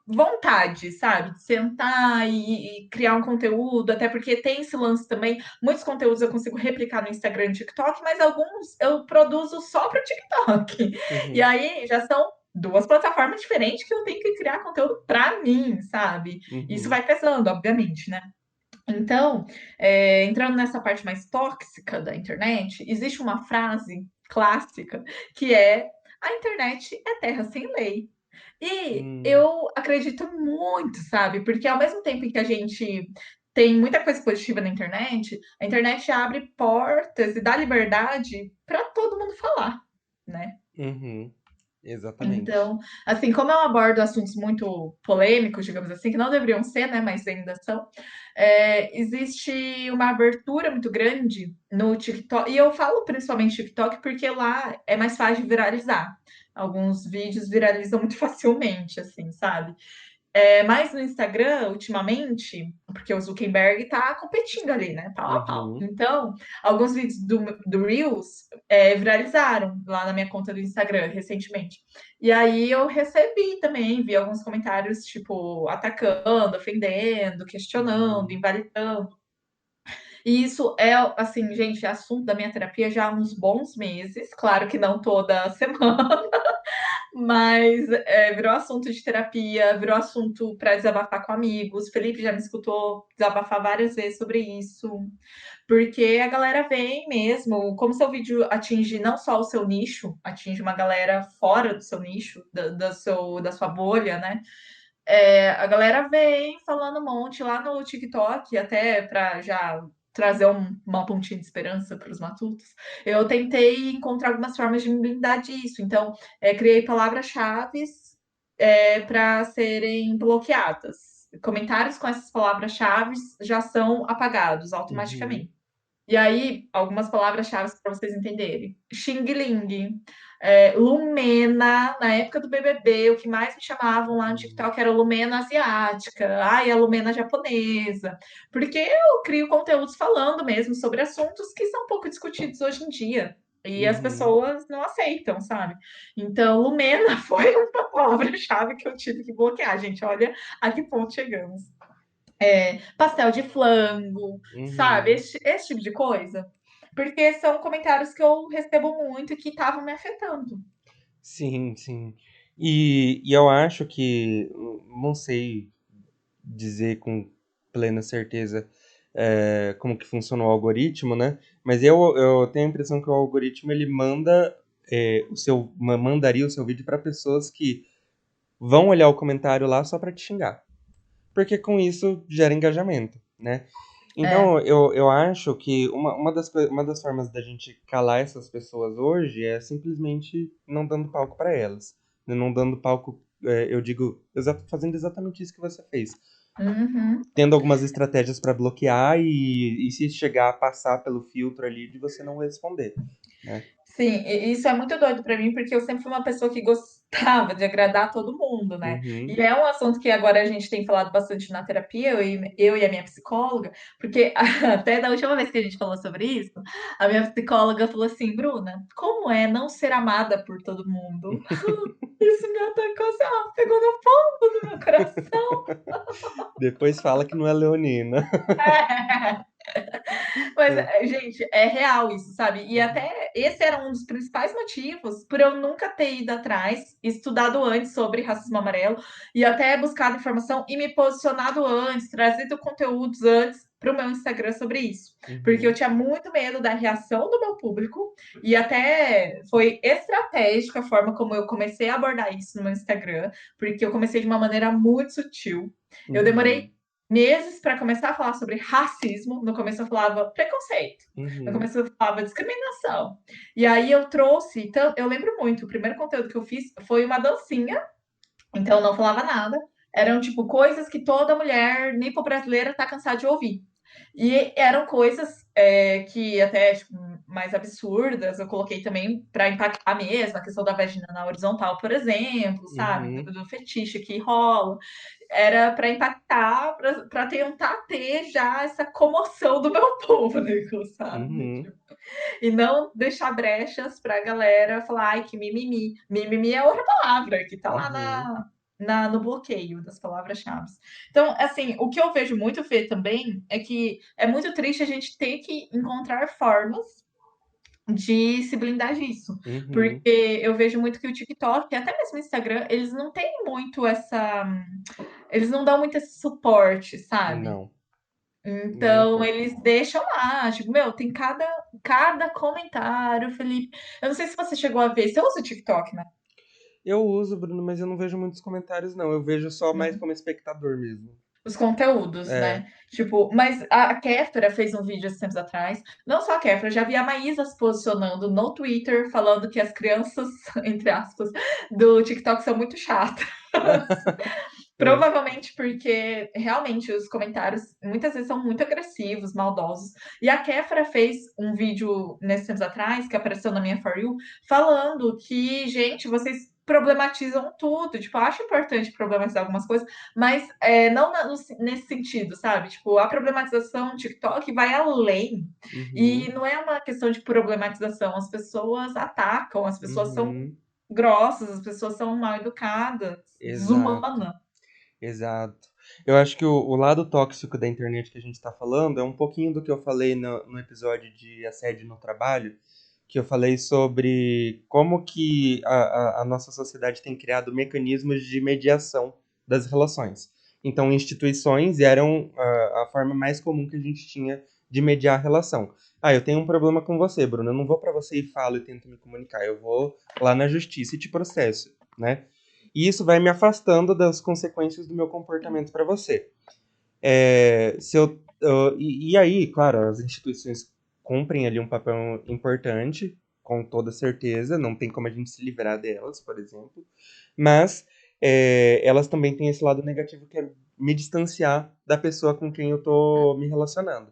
vontade, sabe? De sentar e criar um conteúdo, até porque tem esse lance também. Muitos conteúdos eu consigo replicar no Instagram e TikTok, mas alguns eu produzo só para o TikTok. E uhum, aí já são duas plataformas diferentes que eu tenho que criar conteúdo para mim, sabe? Isso uhum, vai pesando, obviamente, né? Então, entrando nessa parte mais tóxica da internet, existe uma frase clássica que é: a internet é terra sem lei. E hum, eu acredito muito, sabe? Porque ao mesmo tempo em que a gente tem muita coisa positiva na internet, a internet abre portas e dá liberdade para todo mundo falar, né? uhum. Exatamente. Então, assim, como eu abordo assuntos muito polêmicos, digamos assim, que não deveriam ser, né, mas ainda são, existe uma abertura muito grande no TikTok, e eu falo principalmente TikTok porque lá é mais fácil de viralizar. Alguns vídeos viralizam muito facilmente, assim, sabe? Mas no Instagram, ultimamente, porque o Zuckerberg tá competindo ali, né? Pau a pau. Uhum. Então, alguns vídeos do Reels viralizaram lá na minha conta do Instagram recentemente. E aí eu recebi também, vi alguns comentários, tipo, atacando, ofendendo, questionando, Uhum. invalidando. E isso é, assim, gente, assunto da minha terapia já há uns bons meses. Claro que não toda semana. Mas virou assunto de terapia, virou assunto para desabafar com amigos. Felipe já me escutou desabafar várias vezes sobre isso, porque a galera vem mesmo, como seu vídeo atinge não só o seu nicho, atinge uma galera fora do seu nicho, da sua bolha, né? A galera vem falando um monte lá no TikTok, até para já trazer uma pontinha de esperança para os matutos. Eu tentei encontrar algumas formas de me blindar disso. Então, criei palavras-chave para serem bloqueadas. Comentários com essas palavras-chave já são apagados Uhum. automaticamente. E aí, algumas palavras-chave para vocês entenderem. Xing Ling, Lumena, na época do BBB, o que mais me chamavam lá no Uhum. TikTok era Lumena asiática, ai, a Lumena japonesa, porque eu crio conteúdos falando mesmo sobre assuntos que são pouco discutidos hoje em dia. E as Uhum. pessoas não aceitam, sabe? Então, Lumena foi uma palavra-chave que eu tive que bloquear, gente. Olha a que ponto chegamos. Pastel de flango, sabe? Uhum. Esse tipo de coisa. Porque são comentários que eu recebo muito e que estavam me afetando. Sim, sim. E eu acho que, não sei dizer com plena certeza como que funciona o algoritmo, né? Mas eu tenho a impressão que o algoritmo ele mandaria o seu vídeo para pessoas que vão olhar o comentário lá só para te xingar. Porque com isso gera engajamento, né? É. Então, eu acho que uma das formas da gente calar essas pessoas hoje é simplesmente não dando palco para elas. Né? Não dando palco, eu digo, fazendo exatamente isso que você fez. Uhum. Tendo algumas estratégias para bloquear e se chegar a passar pelo filtro ali de você não responder, né? Sim, isso é muito doido para mim, porque eu sempre fui uma pessoa que gostava de agradar todo mundo, né? Uhum. E é um assunto que agora a gente tem falado bastante na terapia, eu e a minha psicóloga, porque até da última vez que a gente falou sobre isso, a minha psicóloga falou assim, Bruna, como é não ser amada por todo mundo? Isso me atacou, assim, ó, pegou no fundo do meu coração. Depois fala que não é leonina. Mas, gente, é real isso, sabe? E Uhum. até esse era um dos principais motivos por eu nunca ter ido atrás, estudado antes sobre racismo amarelo e até buscado informação e me posicionado antes, trazido conteúdos antes para o meu Instagram sobre isso. Porque eu Uhum. tinha muito medo da reação do meu público e até foi estratégica a forma como eu comecei a abordar isso no meu Instagram, porque eu comecei de uma maneira muito sutil. Eu demorei Uhum. meses para começar a falar sobre racismo. No começo eu falava preconceito, no Uhum. começo eu falava discriminação. E aí eu trouxe, então, eu lembro muito, o primeiro conteúdo que eu fiz foi uma dancinha, então eu não falava nada. Eram tipo coisas que toda mulher nipo-brasileira tá cansada de ouvir. E eram coisas que até tipo, mais absurdas, eu coloquei também para impactar mesmo, a questão da vagina na horizontal, por exemplo, sabe? Do, Uhum. do fetiche que rola era para impactar, para tentar ter já essa comoção do meu público, sabe? Uhum. E não deixar brechas para a galera falar, ai, que mimimi. Mimimi é outra palavra que está lá Uhum. no bloqueio das palavras-chave. Então, assim, o que eu vejo muito, Fê, também, é que é muito triste a gente ter que encontrar formas de se blindar disso. Porque Uhum. eu vejo muito que o TikTok, e até mesmo o Instagram, eles não têm muito essa. Eles não dão muito esse suporte, sabe? Não, nem um Então, pouco. eles deixam lá, tipo, meu, tem cada comentário, Felipe. Eu não sei se você chegou a ver, você usa o TikTok, né? Eu uso, Bruno, mas eu não vejo muitos comentários, não. Eu vejo só mais Hum. como espectador mesmo. Os conteúdos, É. né? Tipo, mas a Kéfera fez um vídeo esses tempos atrás. Não só a Kéfera, já vi a Maísa se posicionando no Twitter, falando que as crianças, entre aspas, do TikTok são muito chatas. É. Provavelmente porque realmente os comentários muitas vezes são muito agressivos, maldosos. E a Kéfera fez um vídeo nesses tempos atrás, que apareceu na minha For You, falando que, gente, vocês problematizam tudo. Tipo, eu acho importante problematizar algumas coisas, mas não nesse sentido, sabe? Tipo, a problematização do TikTok vai além. E Uhum. não é uma questão de problematização, as pessoas atacam, as pessoas são Uhum. grossas, as pessoas são mal educadas, Exato. desumanas. Exato. Eu acho que o lado tóxico da internet que a gente está falando é um pouquinho do que eu falei no episódio de assédio no trabalho, que eu falei sobre como que a nossa sociedade tem criado mecanismos de mediação das relações. Então, instituições eram a forma mais comum que a gente tinha de mediar a relação. Ah, eu tenho um problema com você, Bruno. Eu não vou para você e falo e tento me comunicar. Eu vou lá na justiça e te processo, né? E isso vai me afastando das consequências do meu comportamento para você. Se eu, e aí, claro, as instituições cumprem ali um papel importante, com toda certeza, não tem como a gente se livrar delas, por exemplo, mas elas também têm esse lado negativo que é me distanciar da pessoa com quem eu tô me relacionando.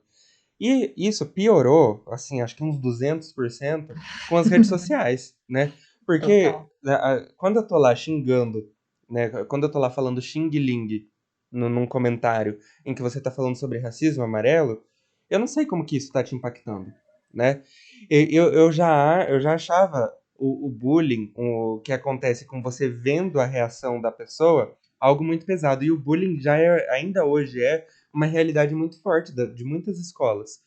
E isso piorou, assim, acho que uns 200% com as redes sociais, né? Porque Total. quando eu tô lá xingando, né? Quando eu tô lá falando xing-ling num comentário em que você tá falando sobre racismo amarelo, eu não sei como que isso tá te impactando, né? Eu já achava o bullying, o que acontece com você vendo a reação da pessoa, algo muito pesado. E o bullying ainda hoje é uma realidade muito forte de muitas escolas.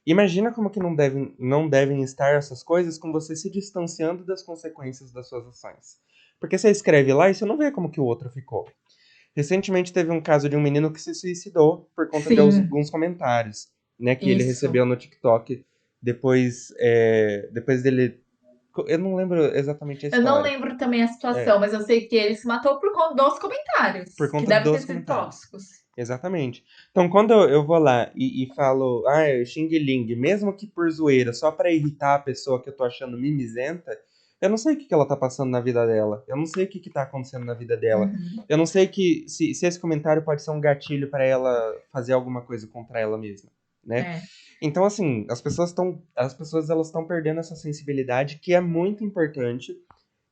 Imagina como que não devem estar essas coisas com você se distanciando das consequências das suas ações. Porque você escreve lá e você não vê como que o outro ficou. Recentemente teve um caso de um menino que se suicidou por conta de Sim, alguns comentários, né, que ele isso. recebeu no TikTok depois dele. Eu não lembro exatamente a Eu não história. lembro também a É, situação, mas eu sei que ele se matou por conta dos por comentários, que conta devem dos ter sido comentários. tóxicos. Exatamente. Então, quando eu vou lá e falo, Xing Ling, mesmo que por zoeira, só pra irritar a pessoa que eu tô achando mimizenta, eu não sei o que que ela tá passando na vida dela. Eu não sei o que que tá acontecendo na vida dela. Uhum. Eu não sei se esse comentário pode ser um gatilho pra ela fazer alguma coisa contra ela mesma, né? É. Então, assim, as pessoas elas estão perdendo essa sensibilidade que é muito importante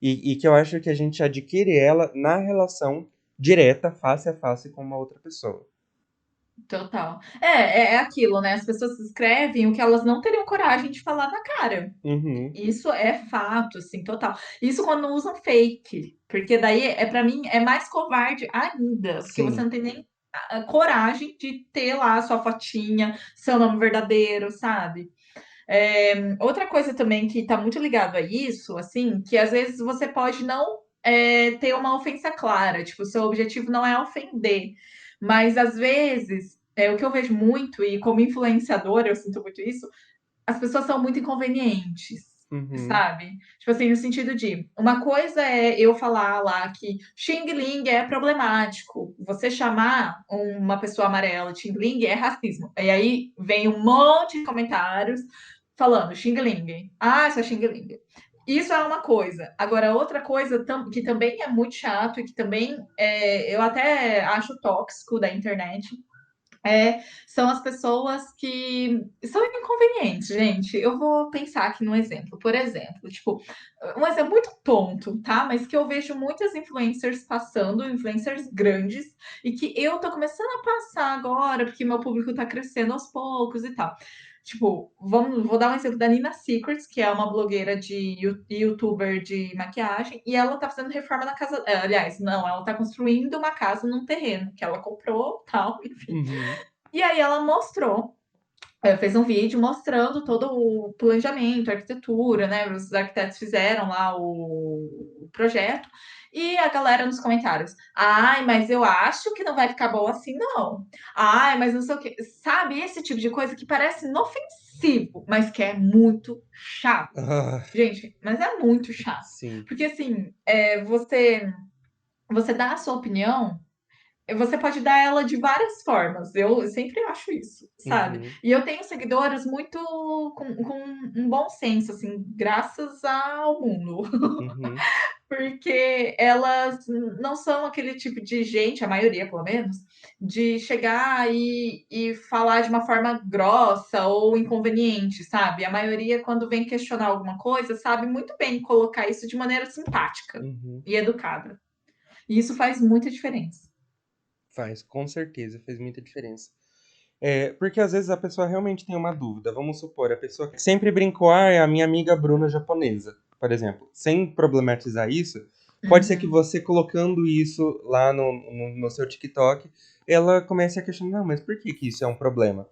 e que eu acho que a gente adquire ela na relação direta, face a face com uma outra pessoa. Total. É aquilo, né? As pessoas escrevem o que elas não teriam coragem de falar na cara. Uhum. Isso é fato, assim, total. Isso quando usam fake, porque daí para mim é mais covarde ainda, porque você Sim. não tem nem a coragem de ter lá a sua fotinha, seu nome verdadeiro, sabe? Outra coisa também que está muito ligado a isso, assim, que às vezes você pode não ter uma ofensa clara, tipo, o seu objetivo não é ofender, mas às vezes, o que eu vejo muito, e como influenciadora eu sinto muito isso, as pessoas são muito inconvenientes, Uhum. sabe? Tipo assim, no sentido de, uma coisa é eu falar lá que Xing Ling é problemático, você chamar uma pessoa amarela de Xing Ling é racismo. E aí vem um monte de comentários falando Xing Ling, isso é Xing Ling. Isso é uma coisa. Agora, outra coisa que também é muito chato e que também eu até acho tóxico da internet são as pessoas que são inconvenientes, gente. Eu vou pensar aqui num exemplo. Por exemplo, tipo, um exemplo muito tonto, tá? Mas que eu vejo muitas influencers passando, influencers grandes, e que eu tô começando a passar agora, porque meu público tá crescendo aos poucos e tal. Tipo, vou dar um exemplo da Nina Secrets, que é uma blogueira de youtuber de maquiagem, e ela tá fazendo reforma na casa. Aliás, não, ela tá construindo uma casa num terreno que ela comprou, tal, enfim. Uhum. E aí ela mostrou, fez um vídeo mostrando todo o planejamento, a arquitetura, né? Os arquitetos fizeram lá o projeto. E a galera nos comentários, ai, mas eu acho que não vai ficar bom assim, não. Ai, mas não sei o quê. Sabe, esse tipo de coisa que parece inofensivo, mas que é muito chato. Ah, Gente, mas é muito chato. sim. Porque assim, você dá a sua opinião, você pode dar ela de várias formas. Eu sempre acho isso, sabe? Uhum, E eu tenho seguidoras muito com um bom senso, assim, graças ao mundo. uhum, Porque elas não são aquele tipo de gente, a maioria pelo menos, de chegar e falar de uma forma grossa ou inconveniente, sabe? A maioria, quando vem questionar alguma coisa, sabe muito bem colocar isso de maneira simpática uhum. e educada. E isso faz muita diferença. Faz, com certeza, fez muita diferença. É, porque às vezes a pessoa realmente tem uma dúvida. Vamos supor, a pessoa que sempre brincou, ah, é a minha amiga Bruna japonesa, por exemplo. Sem problematizar isso, pode ser que Uhum, você colocando isso lá no seu TikTok, ela comece a questionar, não, mas por que que isso é um problema?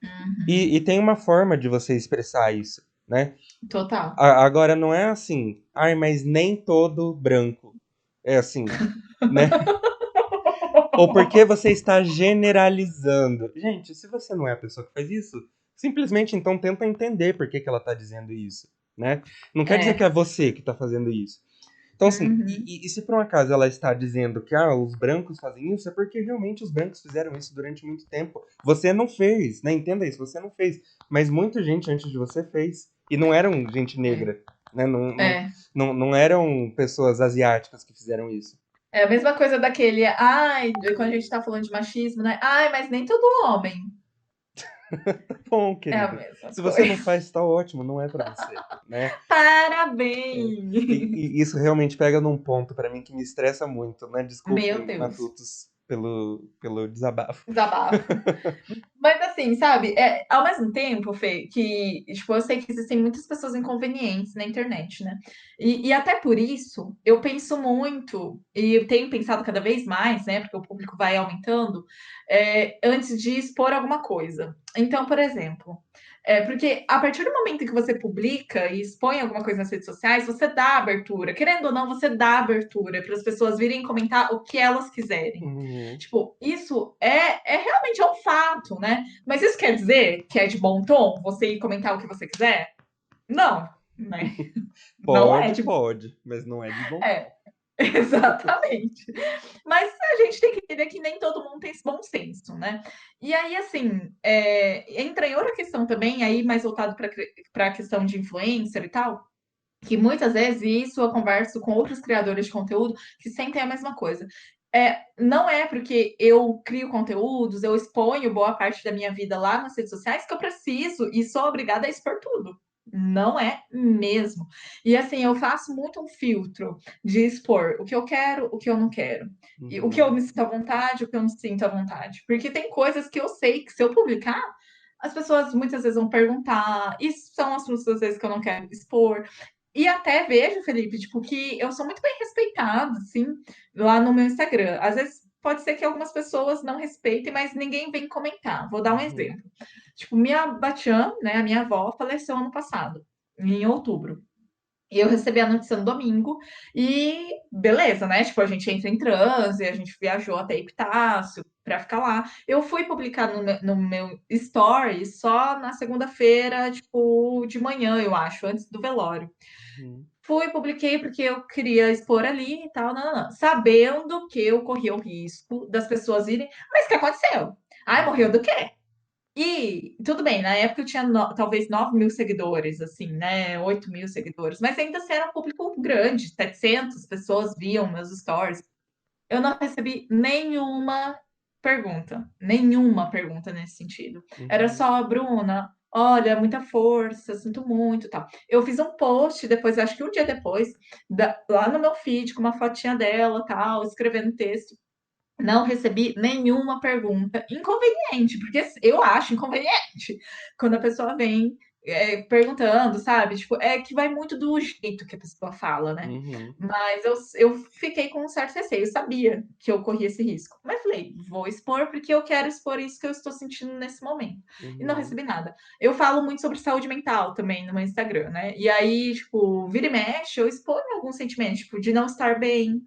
uhum, E tem uma forma de você expressar isso, né? total. Agora, não é assim, ai, mas nem todo branco é assim, né? Ou porque você está generalizando. Gente, se você não é a pessoa que faz isso, simplesmente então tenta entender por que que ela está dizendo isso, né? Não quer dizer que É. é você que está fazendo isso. Então, assim, Uhum. e se por um acaso ela está dizendo que ah, os brancos fazem isso, é porque realmente os brancos fizeram isso durante muito tempo. Você não fez, né? Entenda isso, você não fez. Mas muita gente antes de você fez. E não eram gente É. negra, né? É. Não eram pessoas asiáticas que fizeram isso. É a mesma coisa daquele, ai, quando a gente tá falando de machismo, né? Ai, mas nem todo homem. Bom, É a querida, mesma se você não coisa. faz, tá ótimo, não é pra você, né? É. Parabéns! E isso realmente pega num ponto pra mim que me estressa muito, né? Meu Desculpem, Deus, matutos, pelo desabafo. desabafo. Mas assim, sabe, ao mesmo tempo, Fê, que, tipo, eu sei que existem muitas pessoas inconvenientes na internet, né? E até por isso, eu penso muito, e eu tenho pensado cada vez mais, né? Porque o público vai aumentando, antes de expor alguma coisa. Então, por exemplo, porque a partir do momento que você publica e expõe alguma coisa nas redes sociais, você dá abertura. Querendo ou não, você dá abertura para as pessoas virem comentar o que elas quiserem. Uhum. Tipo, isso é realmente um fato, né? Mas isso quer dizer que é de bom tom você ir comentar o que você quiser? Não, né? Não é Pode, de. pode, mas não é de bom tom. É, exatamente. Mas a gente tem que entender que nem todo mundo tem esse bom senso, né? E aí, assim, entra em outra questão também, aí mais voltado para a questão de influencer e tal, que muitas vezes, e isso eu converso com outros criadores de conteúdo que sentem a mesma coisa. Não é porque eu crio conteúdos, eu exponho boa parte da minha vida lá nas redes sociais que eu preciso e sou obrigada a expor tudo. Não é mesmo. E assim, eu faço muito um filtro de expor o que eu quero, o que eu não quero. E o que eu Uhum. me sinto à vontade, o que eu não sinto à vontade. Porque tem coisas que eu sei que se eu publicar, as pessoas muitas vezes vão perguntar, e são assuntos às vezes que eu não quero expor. E até vejo, Felipe, tipo, que eu sou muito bem respeitada, assim, lá no meu Instagram. Às vezes pode ser que algumas pessoas não respeitem, mas ninguém vem comentar. Vou dar um Uhum. exemplo. Tipo, minha Batian, né, a minha avó, faleceu ano passado, em outubro. E eu recebi a notícia no domingo e beleza, né? Tipo, a gente entra em transe, a gente viajou até Epitácio para ficar lá. Eu fui publicar no meu story só na segunda-feira, tipo, de manhã, eu acho, antes do velório. Uhum. Fui, publiquei porque eu queria expor ali e tal, não, não, não. Sabendo que eu corria o risco das pessoas irem. Mas o que aconteceu? Ai, morreu do Uhum. quê? E tudo bem, na época eu tinha talvez 9.000 seguidores, assim, né? 8.000 seguidores, mas ainda assim era um público grande, 700 pessoas viam meus stories. Eu não recebi nenhuma pergunta nesse sentido. Era Uhum. só, Bruna, olha, muita força, sinto muito, tal. Eu fiz um post depois, acho que um dia depois, lá no meu feed, com uma fotinha dela, tal, escrevendo texto. Não recebi nenhuma pergunta inconveniente, porque eu acho inconveniente quando a pessoa vem perguntando, sabe? Tipo, é que vai muito do jeito que a pessoa fala, né? Uhum. Mas eu fiquei com um certo receio, eu sabia que eu corria esse risco. Mas falei, vou expor porque eu quero expor isso que eu estou sentindo nesse momento. E não Uhum. recebi nada. Eu falo muito sobre saúde mental também no meu Instagram, né? E aí, tipo, vira e mexe, eu exponho alguns sentimentos, tipo, de não estar bem,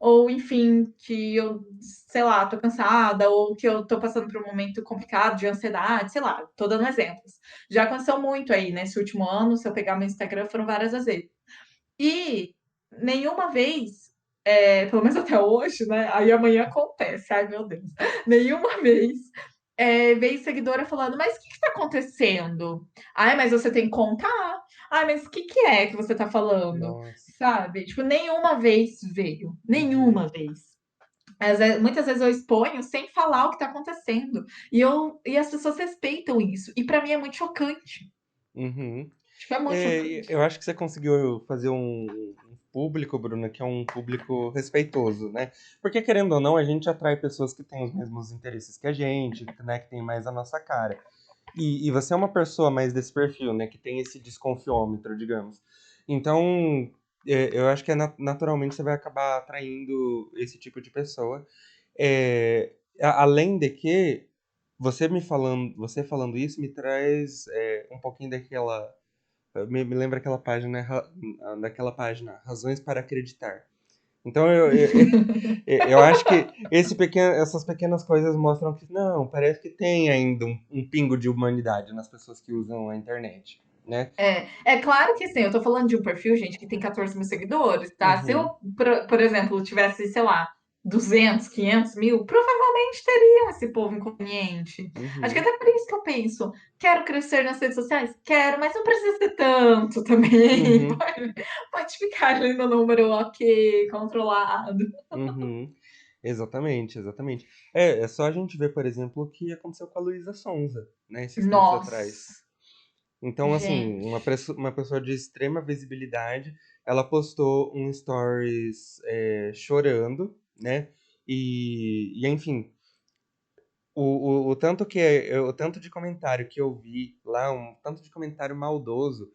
ou enfim, que eu, sei lá, tô cansada, ou que eu tô passando por um momento complicado de ansiedade, sei lá, tô dando exemplos. Já aconteceu muito aí nesse último ano, se eu pegar meu Instagram, foram várias as vezes. E nenhuma vez. pelo menos até hoje, né? Aí amanhã acontece, ai meu Deus. Nenhuma vez veio seguidora falando, mas o que está acontecendo? Ai, mas você tem que contar. Ai, mas o que é que você está falando? Nossa. Sabe? Tipo, nenhuma vez veio. Uhum. Nenhuma vez. Muitas vezes eu exponho sem falar o que está acontecendo. E as pessoas respeitam isso. E para mim é muito chocante. Uhum. Tipo, é muito chocante. Eu acho que você conseguiu fazer um público, Bruna, que é um público respeitoso, né? Porque, querendo ou não, a gente atrai pessoas que têm os mesmos interesses que a gente, né? Que tem mais a nossa cara. E você é uma pessoa mais desse perfil, né? Que tem esse desconfiômetro, digamos. Então, eu acho que naturalmente você vai acabar atraindo esse tipo de pessoa. Além de que, você falando isso me traz um pouquinho daquela me lembra aquela página, daquela página, Razões para Acreditar. Então eu acho que essas pequenas coisas mostram que não, parece que tem ainda um pingo de humanidade nas pessoas que usam a internet, né? É claro que sim, eu tô falando de um perfil, gente, que tem 14 mil seguidores, tá? Se eu, Uhum, por exemplo, tivesse, sei lá, 200, 500 mil, provavelmente teria esse povo inconveniente. Acho que uhum, até por isso que eu penso, quero crescer nas redes sociais? Quero, mas não precisa ser tanto também. uhum, Pode ficar ali no número ok, controlado. uhum. Exatamente, exatamente. É só a gente ver, por exemplo, o que aconteceu com a Luísa Sonza, né, esses tempos atrás. Nossa, Então, assim, gente. uma pessoa de extrema visibilidade, ela postou um stories chorando, né? Enfim, o tanto o tanto de comentário que eu vi lá, um tanto de comentário maldoso.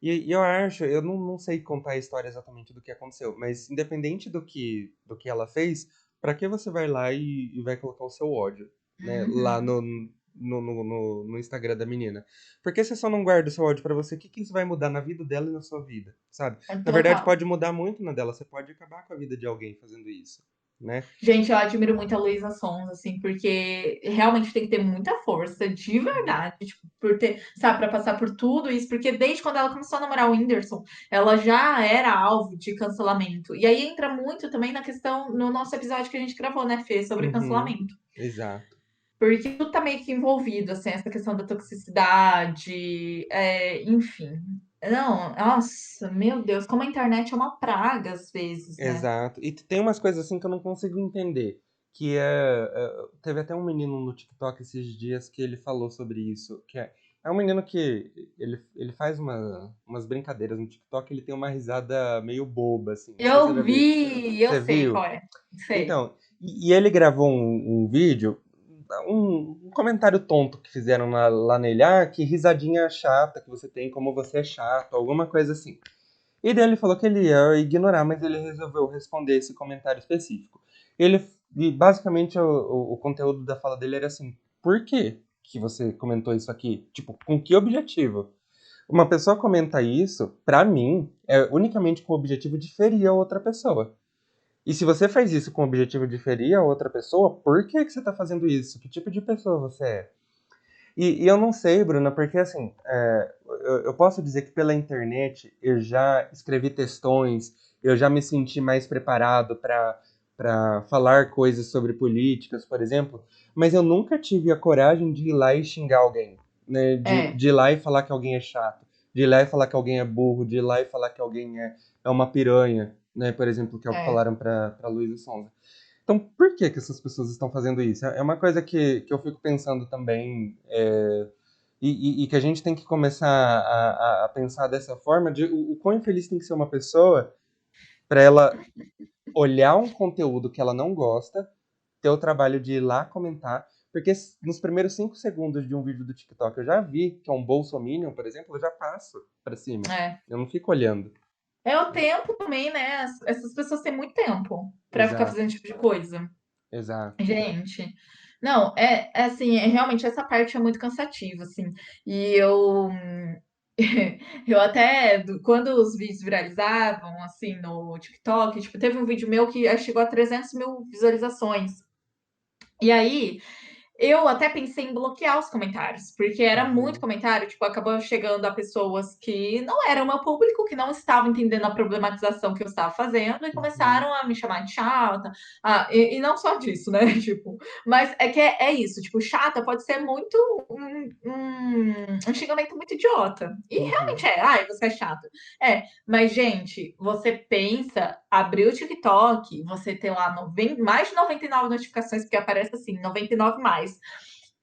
E eu acho, eu não sei contar a história exatamente do que aconteceu, mas independente do que ela fez, pra que você vai lá e vai colocar o seu ódio, né? Lá Uhum. no Instagram da menina. Por que você só não guarda o seu ódio pra você? O que que isso vai mudar na vida dela e na sua vida, sabe? Na verdade, Total. pode mudar muito na dela. Você pode acabar com a vida de alguém fazendo isso, né? Gente, eu admiro muito a Luísa Sons, assim, porque realmente tem que ter muita força, de Uhum. verdade, tipo, por ter, sabe, pra passar por tudo isso, porque desde quando ela começou a namorar o Whindersson, ela já era alvo de cancelamento. E aí entra muito também na questão, no nosso episódio que a gente gravou, né, Fê, sobre Uhum. cancelamento. Exato. Porque tudo tá meio que envolvido, assim, essa questão da toxicidade, enfim. Não, nossa, meu Deus, como a internet é uma praga às vezes, né? Exato. E tem umas coisas assim que eu não consigo entender. Teve até um menino no TikTok esses dias que ele falou sobre isso. É um menino que ele faz umas brincadeiras no TikTok, ele tem uma risada meio boba, assim. Não sei se você Eu já viu. vi, eu Você sei viu? qual é. Sei. Então, e ele gravou um vídeo, um comentário tonto que fizeram lá nele. Ah, que risadinha chata que você tem, como você é chato, alguma coisa assim. E daí ele falou que ele ia ignorar, mas ele resolveu responder esse comentário específico. Ele, e basicamente, o conteúdo da fala dele era assim: por que que você comentou isso aqui? Tipo, com que objetivo? Uma pessoa comenta isso, pra mim, é unicamente com o objetivo de ferir a outra pessoa. E se você faz isso com o objetivo de ferir a outra pessoa, por que que você tá fazendo isso? Que tipo de pessoa você é? E eu não sei, Bruna, porque assim, eu posso dizer que pela internet eu já escrevi textões, eu já me senti mais preparado para falar coisas sobre políticas, por exemplo, mas eu nunca tive a coragem de ir lá e xingar alguém, né? É, De ir lá e falar que alguém é chato, de ir lá e falar que alguém é burro, de ir lá e falar que alguém é uma piranha, né? Por exemplo, que é o que é. falaram para Luísa Sonza. Então, por que que essas pessoas estão fazendo isso? É uma coisa que eu fico pensando também, e que a gente tem que começar a pensar dessa forma, de o quão infeliz tem que ser uma pessoa para ela olhar um conteúdo que ela não gosta, ter o trabalho de ir lá comentar, porque nos primeiros 5 segundos de um vídeo do TikTok eu já vi que é um bolsominion, por exemplo, eu já passo para cima. É. Eu não fico olhando. É o tempo também, né? Essas pessoas têm muito tempo para ficar Exato, fazendo esse tipo de coisa. exato. Gente, não, assim, realmente essa parte é muito cansativa, assim. E eu, eu até, quando os vídeos viralizavam, assim, no TikTok, tipo, teve um vídeo meu que chegou a 300 mil visualizações. E aí, eu até pensei em bloquear os comentários, porque era muito Uhum, comentário, tipo, acabou chegando a pessoas que não eram meu público, que não estavam entendendo a problematização que eu estava fazendo e uhum, começaram a me chamar de chata. E não só disso, né? Tipo, mas é que é isso, tipo, chata pode ser muito um xingamento muito idiota. E realmente uhum, é, ai, você é chato. É, mas, gente, você pensa, abrir o TikTok, você tem lá mais de 99 notificações, porque aparece assim, 99 mais.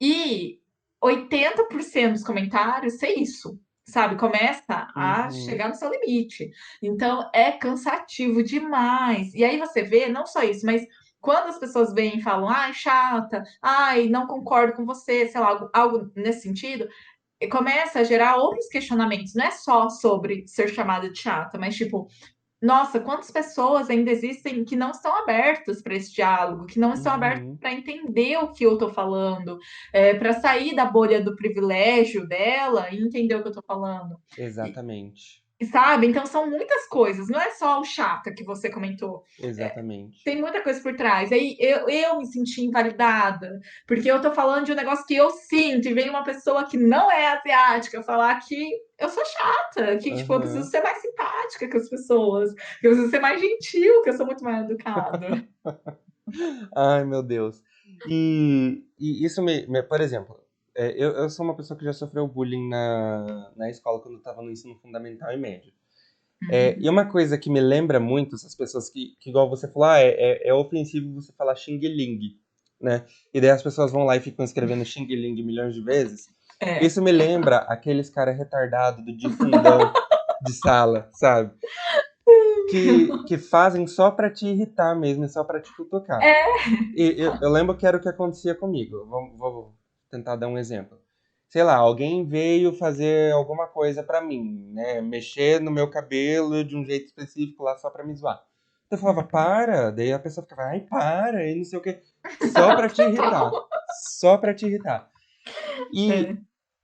E 80% dos comentários ser isso. Sabe, começa a uhum, chegar no seu limite. Então é cansativo demais. E aí você vê, não só isso, mas quando as pessoas vêm e falam, ai, chata, ai, não concordo com você, sei lá, algo nesse sentido, e começa a gerar outros questionamentos. Não é só sobre ser chamada de chata, mas tipo, nossa, quantas pessoas ainda existem que não estão abertas para esse diálogo, que não estão abertas uhum. para entender o que eu estou falando, para sair da bolha do privilégio dela e entender o que eu estou falando. E, Exatamente. e sabe? Então são muitas coisas, não é só o chata que você comentou. Exatamente. Tem muita coisa por trás. Aí eu me senti invalidada, porque eu tô falando de um negócio que eu sinto, e vem uma pessoa que não é asiática falar que eu sou chata, que tipo, eu preciso Aham. ser mais simpática com as pessoas, que eu preciso ser mais gentil, que eu sou muito mais educada. Ai, meu Deus. E isso por exemplo, eu sou uma pessoa que já sofreu bullying na escola quando eu estava no ensino fundamental e médio. E uma coisa que me lembra muito essas pessoas que igual você falou, é ofensivo você falar xing-ling, né? E daí as pessoas vão lá e ficam escrevendo xing-ling milhões de vezes. É. Isso me lembra aqueles cara retardado de fundão de sala, sabe? Que fazem só pra te irritar mesmo, e só pra te cutucar. É. E eu lembro que era o que acontecia comigo. Vou tentar dar um exemplo. Sei lá, alguém veio fazer alguma coisa pra mim, né? Mexer no meu cabelo de um jeito específico lá só pra me zoar. Então eu falava, para. Daí a pessoa ficava, ai, para, e não sei o quê. Só pra te irritar. Só pra te irritar. E É.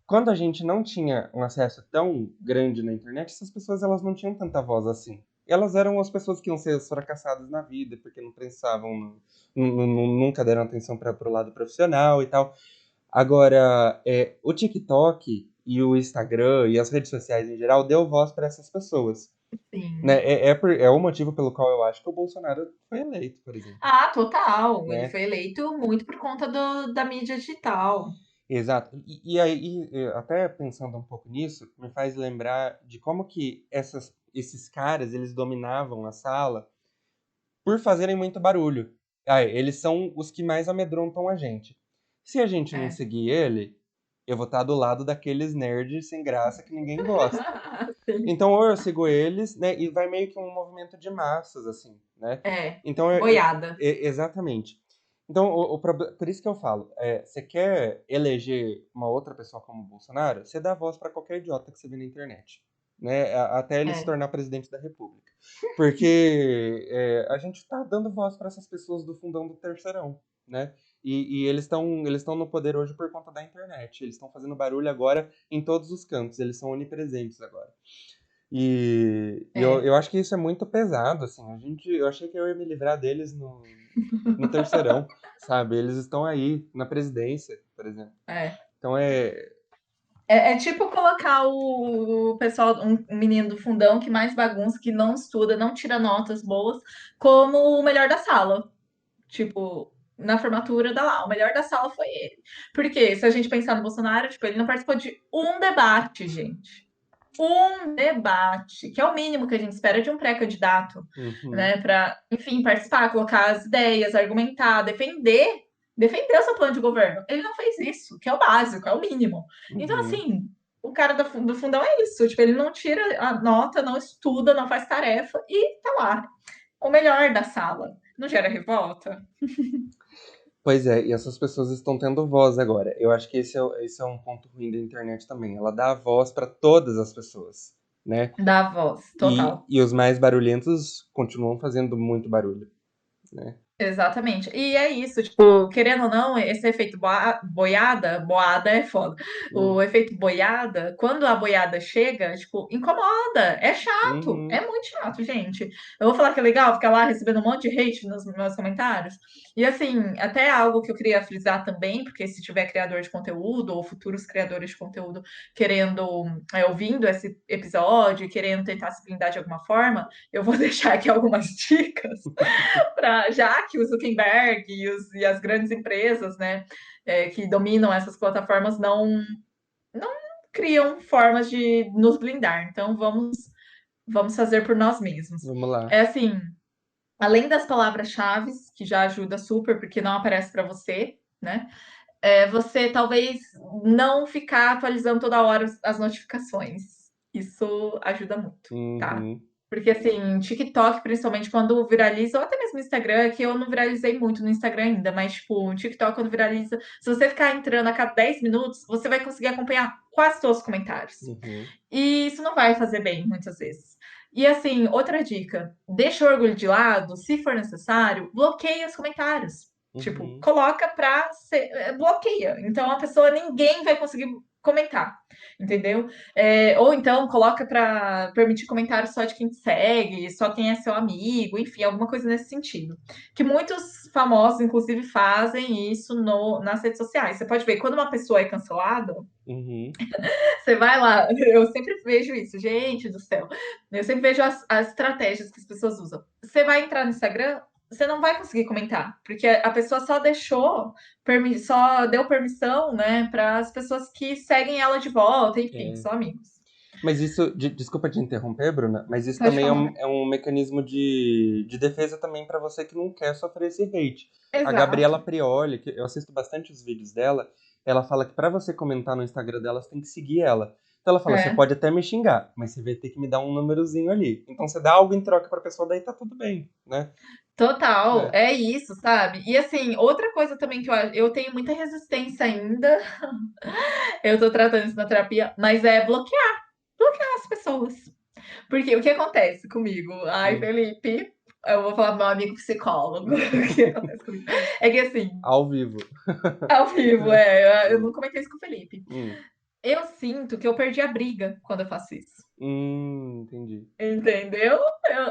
quando a gente não tinha um acesso tão grande na internet, essas pessoas elas não tinham tanta voz assim. Elas eram as pessoas que iam ser fracassadas na vida, porque não pensavam, nunca deram atenção para o lado profissional e tal. Agora, o TikTok e o Instagram e as redes sociais em geral deu voz para essas pessoas. Né? Sim. É o motivo pelo qual eu acho que o Bolsonaro foi eleito, por exemplo. Ah, total. Ele Né? foi eleito muito por conta da mídia digital. Exato. E aí, até pensando um pouco nisso, me faz lembrar de como que esses caras, eles dominavam a sala por fazerem muito barulho. Eles são os que mais amedrontam a gente. Se a gente não É. seguir ele, eu vou estar do lado daqueles nerds sem graça que ninguém gosta. Sim. Então, ou eu sigo eles, né, e vai meio que um movimento de massas, assim, né? É. Então, Boiada. exatamente. Então, por isso que eu falo, você quer eleger uma outra pessoa como o Bolsonaro, você dá voz para qualquer idiota que você vê na internet, né? Até ele se É. tornar presidente da República. Porque a gente está dando voz para essas pessoas do fundão do terceirão, né? E eles estão no poder hoje por conta da internet. Eles estão fazendo barulho agora em todos os cantos. Eles são onipresentes agora. E eu, É. eu acho que isso é muito pesado, assim. Eu achei que eu ia me livrar deles no terceirão, sabe? Eles estão aí na presidência, por exemplo. É. Então É tipo colocar o pessoal, um menino do fundão que mais bagunça, que não estuda, não tira notas boas, como o melhor da sala. Tipo, na formatura da lá, o melhor da sala foi ele. Porque se a gente pensar no Bolsonaro, tipo, ele não participou de um debate, gente. Um debate, que é o mínimo que a gente espera de um pré-candidato, uhum, né? Para, enfim, participar, colocar as ideias, argumentar, defender o seu plano de governo. Ele não fez isso, que é o básico, é o mínimo. Então, uhum. assim, o cara do fundão é isso. Tipo, ele não tira a nota, não estuda, não faz tarefa e tá lá. O melhor da sala. Não gera revolta? Pois é, e essas pessoas estão tendo voz agora. Eu acho que esse é um ponto ruim da internet também. Ela dá voz para todas as pessoas, né? Da voz, E, total. e os mais barulhentos continuam fazendo muito barulho, né? Exatamente. E é isso, tipo, querendo ou não, esse efeito boiada, boada é foda. Hum, O efeito boiada, quando a boiada chega, tipo, incomoda. É chato. Uhum, É muito chato, gente. Eu vou falar que é legal ficar lá recebendo um monte de hate nos meus comentários. E assim, até algo que eu queria frisar também, porque se tiver criador de conteúdo ou futuros criadores de conteúdo querendo, ouvindo esse episódio, e querendo tentar se blindar de alguma forma, eu vou deixar aqui algumas dicas para já que o Zuckerberg e as grandes empresas, né, que dominam essas plataformas não criam formas de nos blindar. Então vamos fazer por nós mesmos. vamos lá. É assim, além das palavras-chave, que já ajuda super porque não aparece para você, né? Você talvez não ficar atualizando toda hora as notificações. Isso ajuda muito, tá? Uhum, Porque assim, TikTok, principalmente quando viraliza, ou até mesmo Instagram, que eu não viralizei muito no Instagram ainda, mas tipo, o TikTok quando viraliza, se você ficar entrando a cada 10 minutos, você vai conseguir acompanhar quase todos os comentários. uhum, E isso não vai fazer bem, muitas vezes. E assim, outra dica: deixa o orgulho de lado, se for necessário, bloqueia os comentários. Tipo, uhum. coloca pra ser, bloqueia. Então a pessoa, ninguém vai conseguir comentar, entendeu? Ou então coloca para permitir comentários só de quem te segue, só quem é seu amigo, enfim, alguma coisa nesse sentido. Que muitos famosos, inclusive, fazem isso nas redes sociais. Você pode ver, quando uma pessoa é cancelada, Uhum. você vai lá, eu sempre vejo isso, gente do céu. Eu sempre vejo as estratégias que as pessoas usam. Você vai entrar no Instagram, você não vai conseguir comentar, porque a pessoa só deixou, só deu permissão, né, para as pessoas que seguem ela de volta, enfim, que É. são amigos. Mas isso, desculpa te interromper, Bruna, mas isso Pode também falar. é um mecanismo de defesa também para você que não quer sofrer esse hate. A Exato. Gabriela Prioli, que eu assisto bastante os vídeos dela, ela fala que para você comentar no Instagram dela, você tem que seguir ela. Então ela fala, você É. pode até me xingar, mas você vai ter que me dar um númerozinho ali. Então você dá algo em troca pra pessoa, daí tá tudo bem, né? Total, É. é isso, sabe? E assim, outra coisa também que eu tenho muita resistência ainda, eu tô tratando isso na terapia, mas é bloquear as pessoas. Porque o que acontece comigo? Ai, Hum. Felipe, eu vou falar pro meu amigo psicólogo. O que acontece comigo? É que assim, Ao vivo. ao vivo, eu não comentei isso com o Felipe. Hum. Eu sinto que eu perdi a briga quando eu faço isso. Entendi. Entendeu?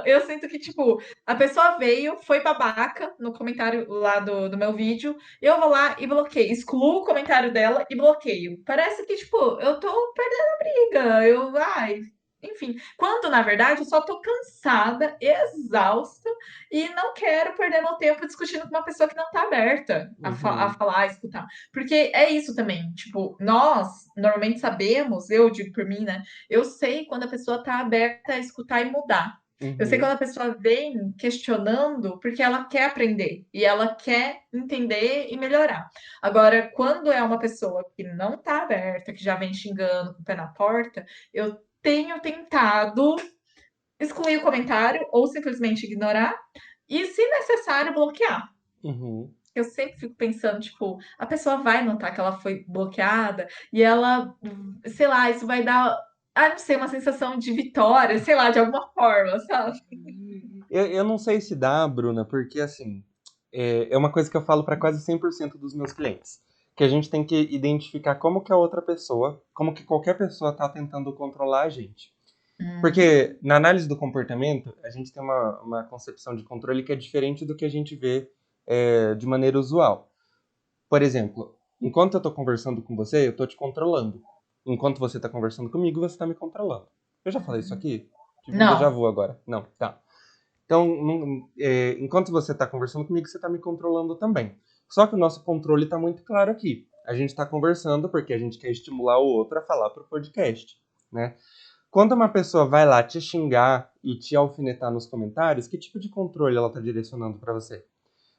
Eu sinto que, tipo, a pessoa veio, foi babaca no comentário lá do meu vídeo, eu vou lá e bloqueio, excluo o comentário dela e bloqueio. Parece que, tipo, eu tô perdendo a briga, enfim. Quando, na verdade, eu só tô cansada, exausta e não quero perder meu tempo discutindo com uma pessoa que não tá aberta a Uhum. falar, a escutar. Porque é isso também, tipo, nós normalmente sabemos, eu digo por mim, né? Eu sei quando a pessoa está aberta a escutar e mudar. Eu sei quando Uhum. a pessoa vem questionando porque ela quer aprender e ela quer entender e melhorar. Agora, quando é uma pessoa que não está aberta, que já vem xingando com o pé na porta, eu tenho tentado excluir o comentário ou simplesmente ignorar e, se necessário, bloquear. Uhum. Eu sempre fico pensando, tipo, a pessoa vai notar que ela foi bloqueada e ela, sei lá, isso vai dar, não sei, uma sensação de vitória, sei lá, de alguma forma, sabe? Eu não sei se dá, Bruna, porque assim, é uma coisa que eu falo para quase 100% dos meus clientes, que a gente tem que identificar como que a outra pessoa, como que qualquer pessoa está tentando controlar a gente. Hum, Porque na análise do comportamento, a gente tem uma concepção de controle que é diferente do que a gente vê de maneira usual. Por exemplo, enquanto eu estou conversando com você, eu estou te controlando. Enquanto você está conversando comigo, você está me controlando. Eu já falei isso aqui? Tive um déjà não. vu agora. Não, tá. Então, enquanto você está conversando comigo, você está me controlando também. Só que o nosso controle está muito claro aqui. A gente está conversando porque a gente quer estimular o outro a falar para o podcast, né? Quando uma pessoa vai lá te xingar e te alfinetar nos comentários, que tipo de controle ela está direcionando para você?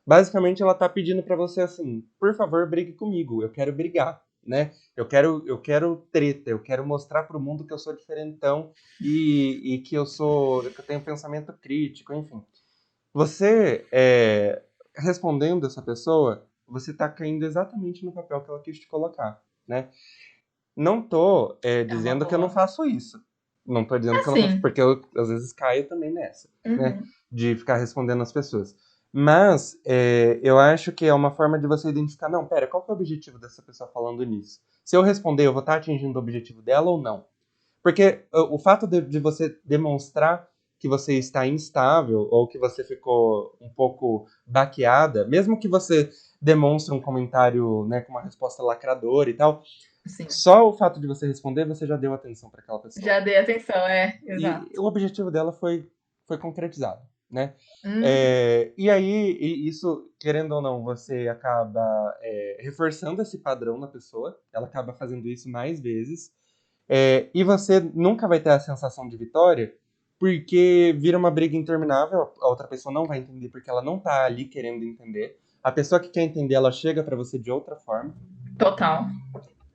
Basicamente, ela está pedindo para você assim: por favor, brigue comigo. Eu quero brigar, né? Eu quero treta. Eu quero mostrar para o mundo que eu sou diferentão e que eu tenho pensamento crítico, enfim. Você, respondendo essa pessoa, você está caindo exatamente no papel que ela quis te colocar, né? Não tô, É uma dizendo que eu não boa. faço isso. Não tô dizendo que eu não faço, Assim. porque eu às vezes caio também nessa, né? Uhum. De ficar respondendo as pessoas. Mas eu acho que é uma forma de você identificar, não, pera, qual que é o objetivo dessa pessoa falando nisso? Se eu responder, eu vou estar atingindo o objetivo dela ou não? Porque o fato de você demonstrar que você está instável ou que você ficou um pouco baqueada, mesmo que você demonstre um comentário, né, com uma resposta lacradora e tal, Sim. só o fato de você responder, você já deu atenção para aquela pessoa. Já dei atenção, E exato. o objetivo dela foi concretizado, né? Uhum. E aí, isso, querendo ou não, você acaba reforçando esse padrão na pessoa, ela acaba fazendo isso mais vezes, e você nunca vai ter a sensação de vitória, porque vira uma briga interminável, a outra pessoa não vai entender porque ela não tá ali querendo entender. A pessoa que quer entender, ela chega para você de outra forma. Total.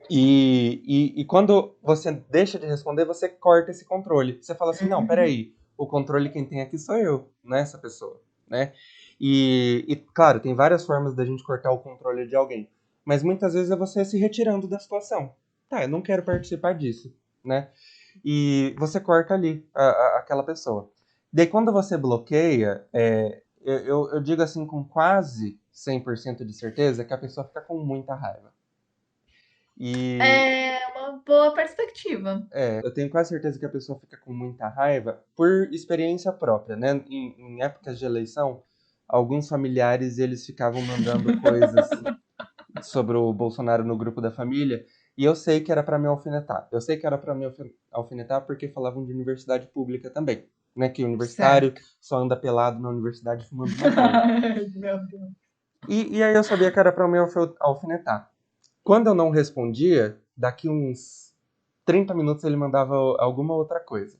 E quando você deixa de responder, você corta esse controle. Você fala assim, não, Uhum. peraí, o controle quem tem aqui sou eu, não é essa pessoa, né? Claro, tem várias formas da gente cortar o controle de alguém, mas muitas vezes é você se retirando da situação. Tá, eu não quero participar disso, né? E você corta ali aquela pessoa. Daí quando você bloqueia, eu digo assim com quase 100% de certeza que a pessoa fica com muita raiva. E É uma boa perspectiva. eu tenho quase certeza que a pessoa fica com muita raiva por experiência própria, né? Em épocas de eleição, alguns familiares eles ficavam mandando coisas sobre o Bolsonaro no grupo da família e eu sei que era para me alfinetar. Eu sei que era para me alfinetar porque falavam de universidade pública também, né? Que o universitário Certo. só anda pelado na universidade fumando maconha. Ai, meu Deus. E aí eu sabia que era para me alfinetar. Quando eu não respondia, daqui uns 30 minutos ele mandava alguma outra coisa,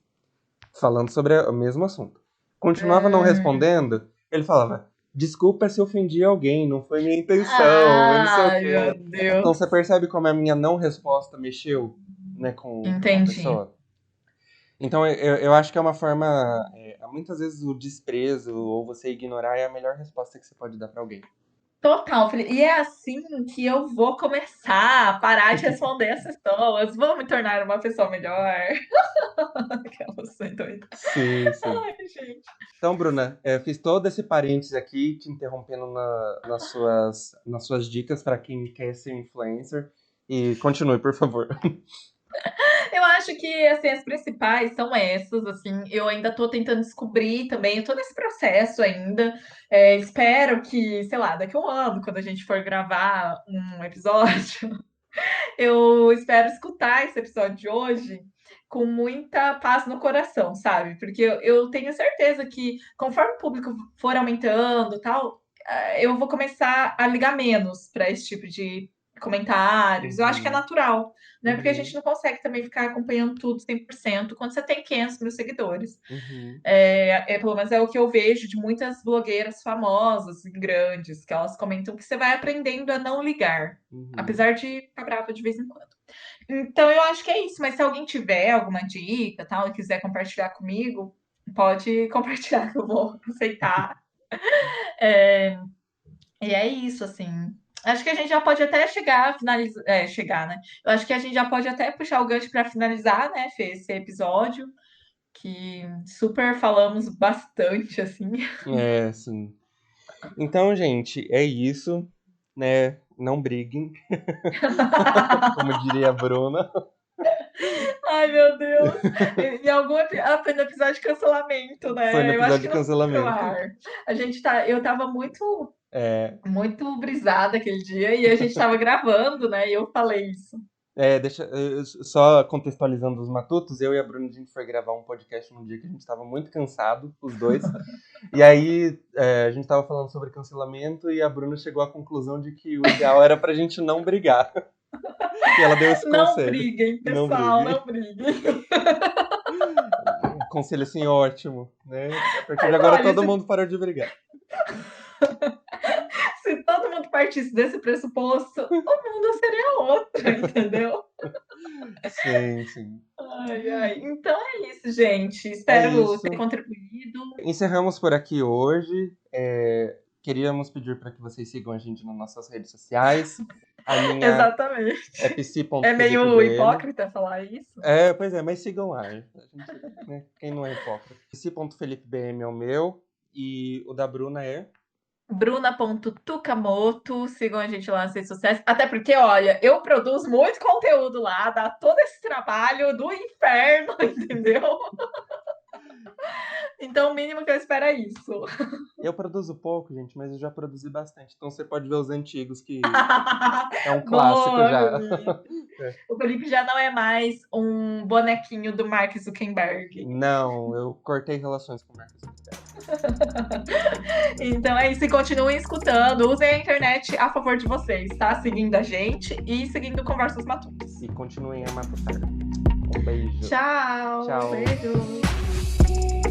falando sobre o mesmo assunto. Continuava não Hum. respondendo, ele falava: desculpa se ofendi alguém, não foi minha intenção, eu não sei o Ai, meu quê. Então Deus. você percebe como a minha não resposta mexeu, né, com a Entendi. pessoa? Então eu acho que é uma forma. Muitas vezes o desprezo ou você ignorar é a melhor resposta que você pode dar pra alguém. Total, Felipe. E é assim que eu vou começar a parar de responder essas pessoas. Vou me tornar uma pessoa melhor. Aquela sou doida. Sim, sim. Ai, gente. Então, Bruna, fiz todo esse parênteses aqui, te interrompendo nas suas dicas para quem quer ser influencer. E continue, por favor. Eu acho que assim, as principais são essas, assim, eu ainda estou tentando descobrir também, eu tô nesse processo ainda. Espero que, sei lá, daqui a um ano, quando a gente for gravar um episódio, eu espero escutar esse episódio de hoje com muita paz no coração, sabe? Porque eu tenho certeza que conforme o público for aumentando, tal, eu vou começar a ligar menos para esse tipo de comentários. Eu acho que é Uhum, natural, né? Porque a gente uhum, não consegue também ficar acompanhando tudo 100% quando você tem 500 mil seguidores. uhum, Pelo menos é o que eu vejo de muitas blogueiras famosas e grandes, que elas comentam que você vai aprendendo a não ligar, uhum. apesar de ficar brava de vez em quando. Então eu acho que é isso, mas se alguém tiver alguma dica, tal, e quiser compartilhar comigo, pode compartilhar que eu vou aceitar. É, e é isso, assim. Acho que a gente já pode até chegar a finalizar, chegar, né? Eu acho que a gente já pode até puxar o gancho para finalizar, né, Fê, esse episódio, que super falamos bastante, assim. Sim. Então, gente, é isso, né? Não briguem, como diria a Bruna. Ai, meu Deus. Em algum foi no episódio de cancelamento, Foi no né? Eu acho episódio que de não foi pro cancelamento. ar. Eu tava muito, É, muito brisada aquele dia e a gente tava gravando, né? E eu falei isso. só contextualizando os matutos, eu e a Bruna, a gente foi gravar um podcast num dia que a gente estava muito cansado, os dois. E aí a gente estava falando sobre cancelamento e a Bruna chegou à conclusão de que o ideal era pra gente não brigar. E ela deu esse Não conselho. briguem, Não pessoal, briguem. não briguem. Um conselho assim ótimo, né? A partir de Mas agora olha, todo mundo parou de brigar. se todo mundo partisse desse pressuposto, o mundo seria outro, entendeu? Sim, sim. Ai, ai. Então é isso, gente. É Espero ter isso. contribuído. Encerramos por aqui hoje. Queríamos pedir para que vocês sigam a gente nas nossas redes sociais. A minha é Exatamente. É meio psi.felipebm. hipócrita falar isso. Pois é, mas sigam lá. A gente, né, quem não é hipócrita. Psi.felipebm é o meu e o da Bruna é. Bruna.tucamoto, sigam a gente lá nas redes sociais. Até porque, olha, eu produzo muito conteúdo lá, dá todo esse trabalho do inferno, entendeu? Então, o mínimo que eu espero é isso. Eu produzo pouco, gente, mas eu já produzi bastante. Então você pode ver os antigos, que é um clássico Boa, já. Felipe. O Felipe já não é mais um bonequinho do Mark Zuckerberg. Não, eu cortei relações com o Marcos Zuckerberg. Então é isso, e continuem escutando. Usem a internet a favor de vocês, tá? Seguindo a gente e seguindo Conversas Matutas. E continuem a matutar. Um beijo. Tchau, Tchau. beijo.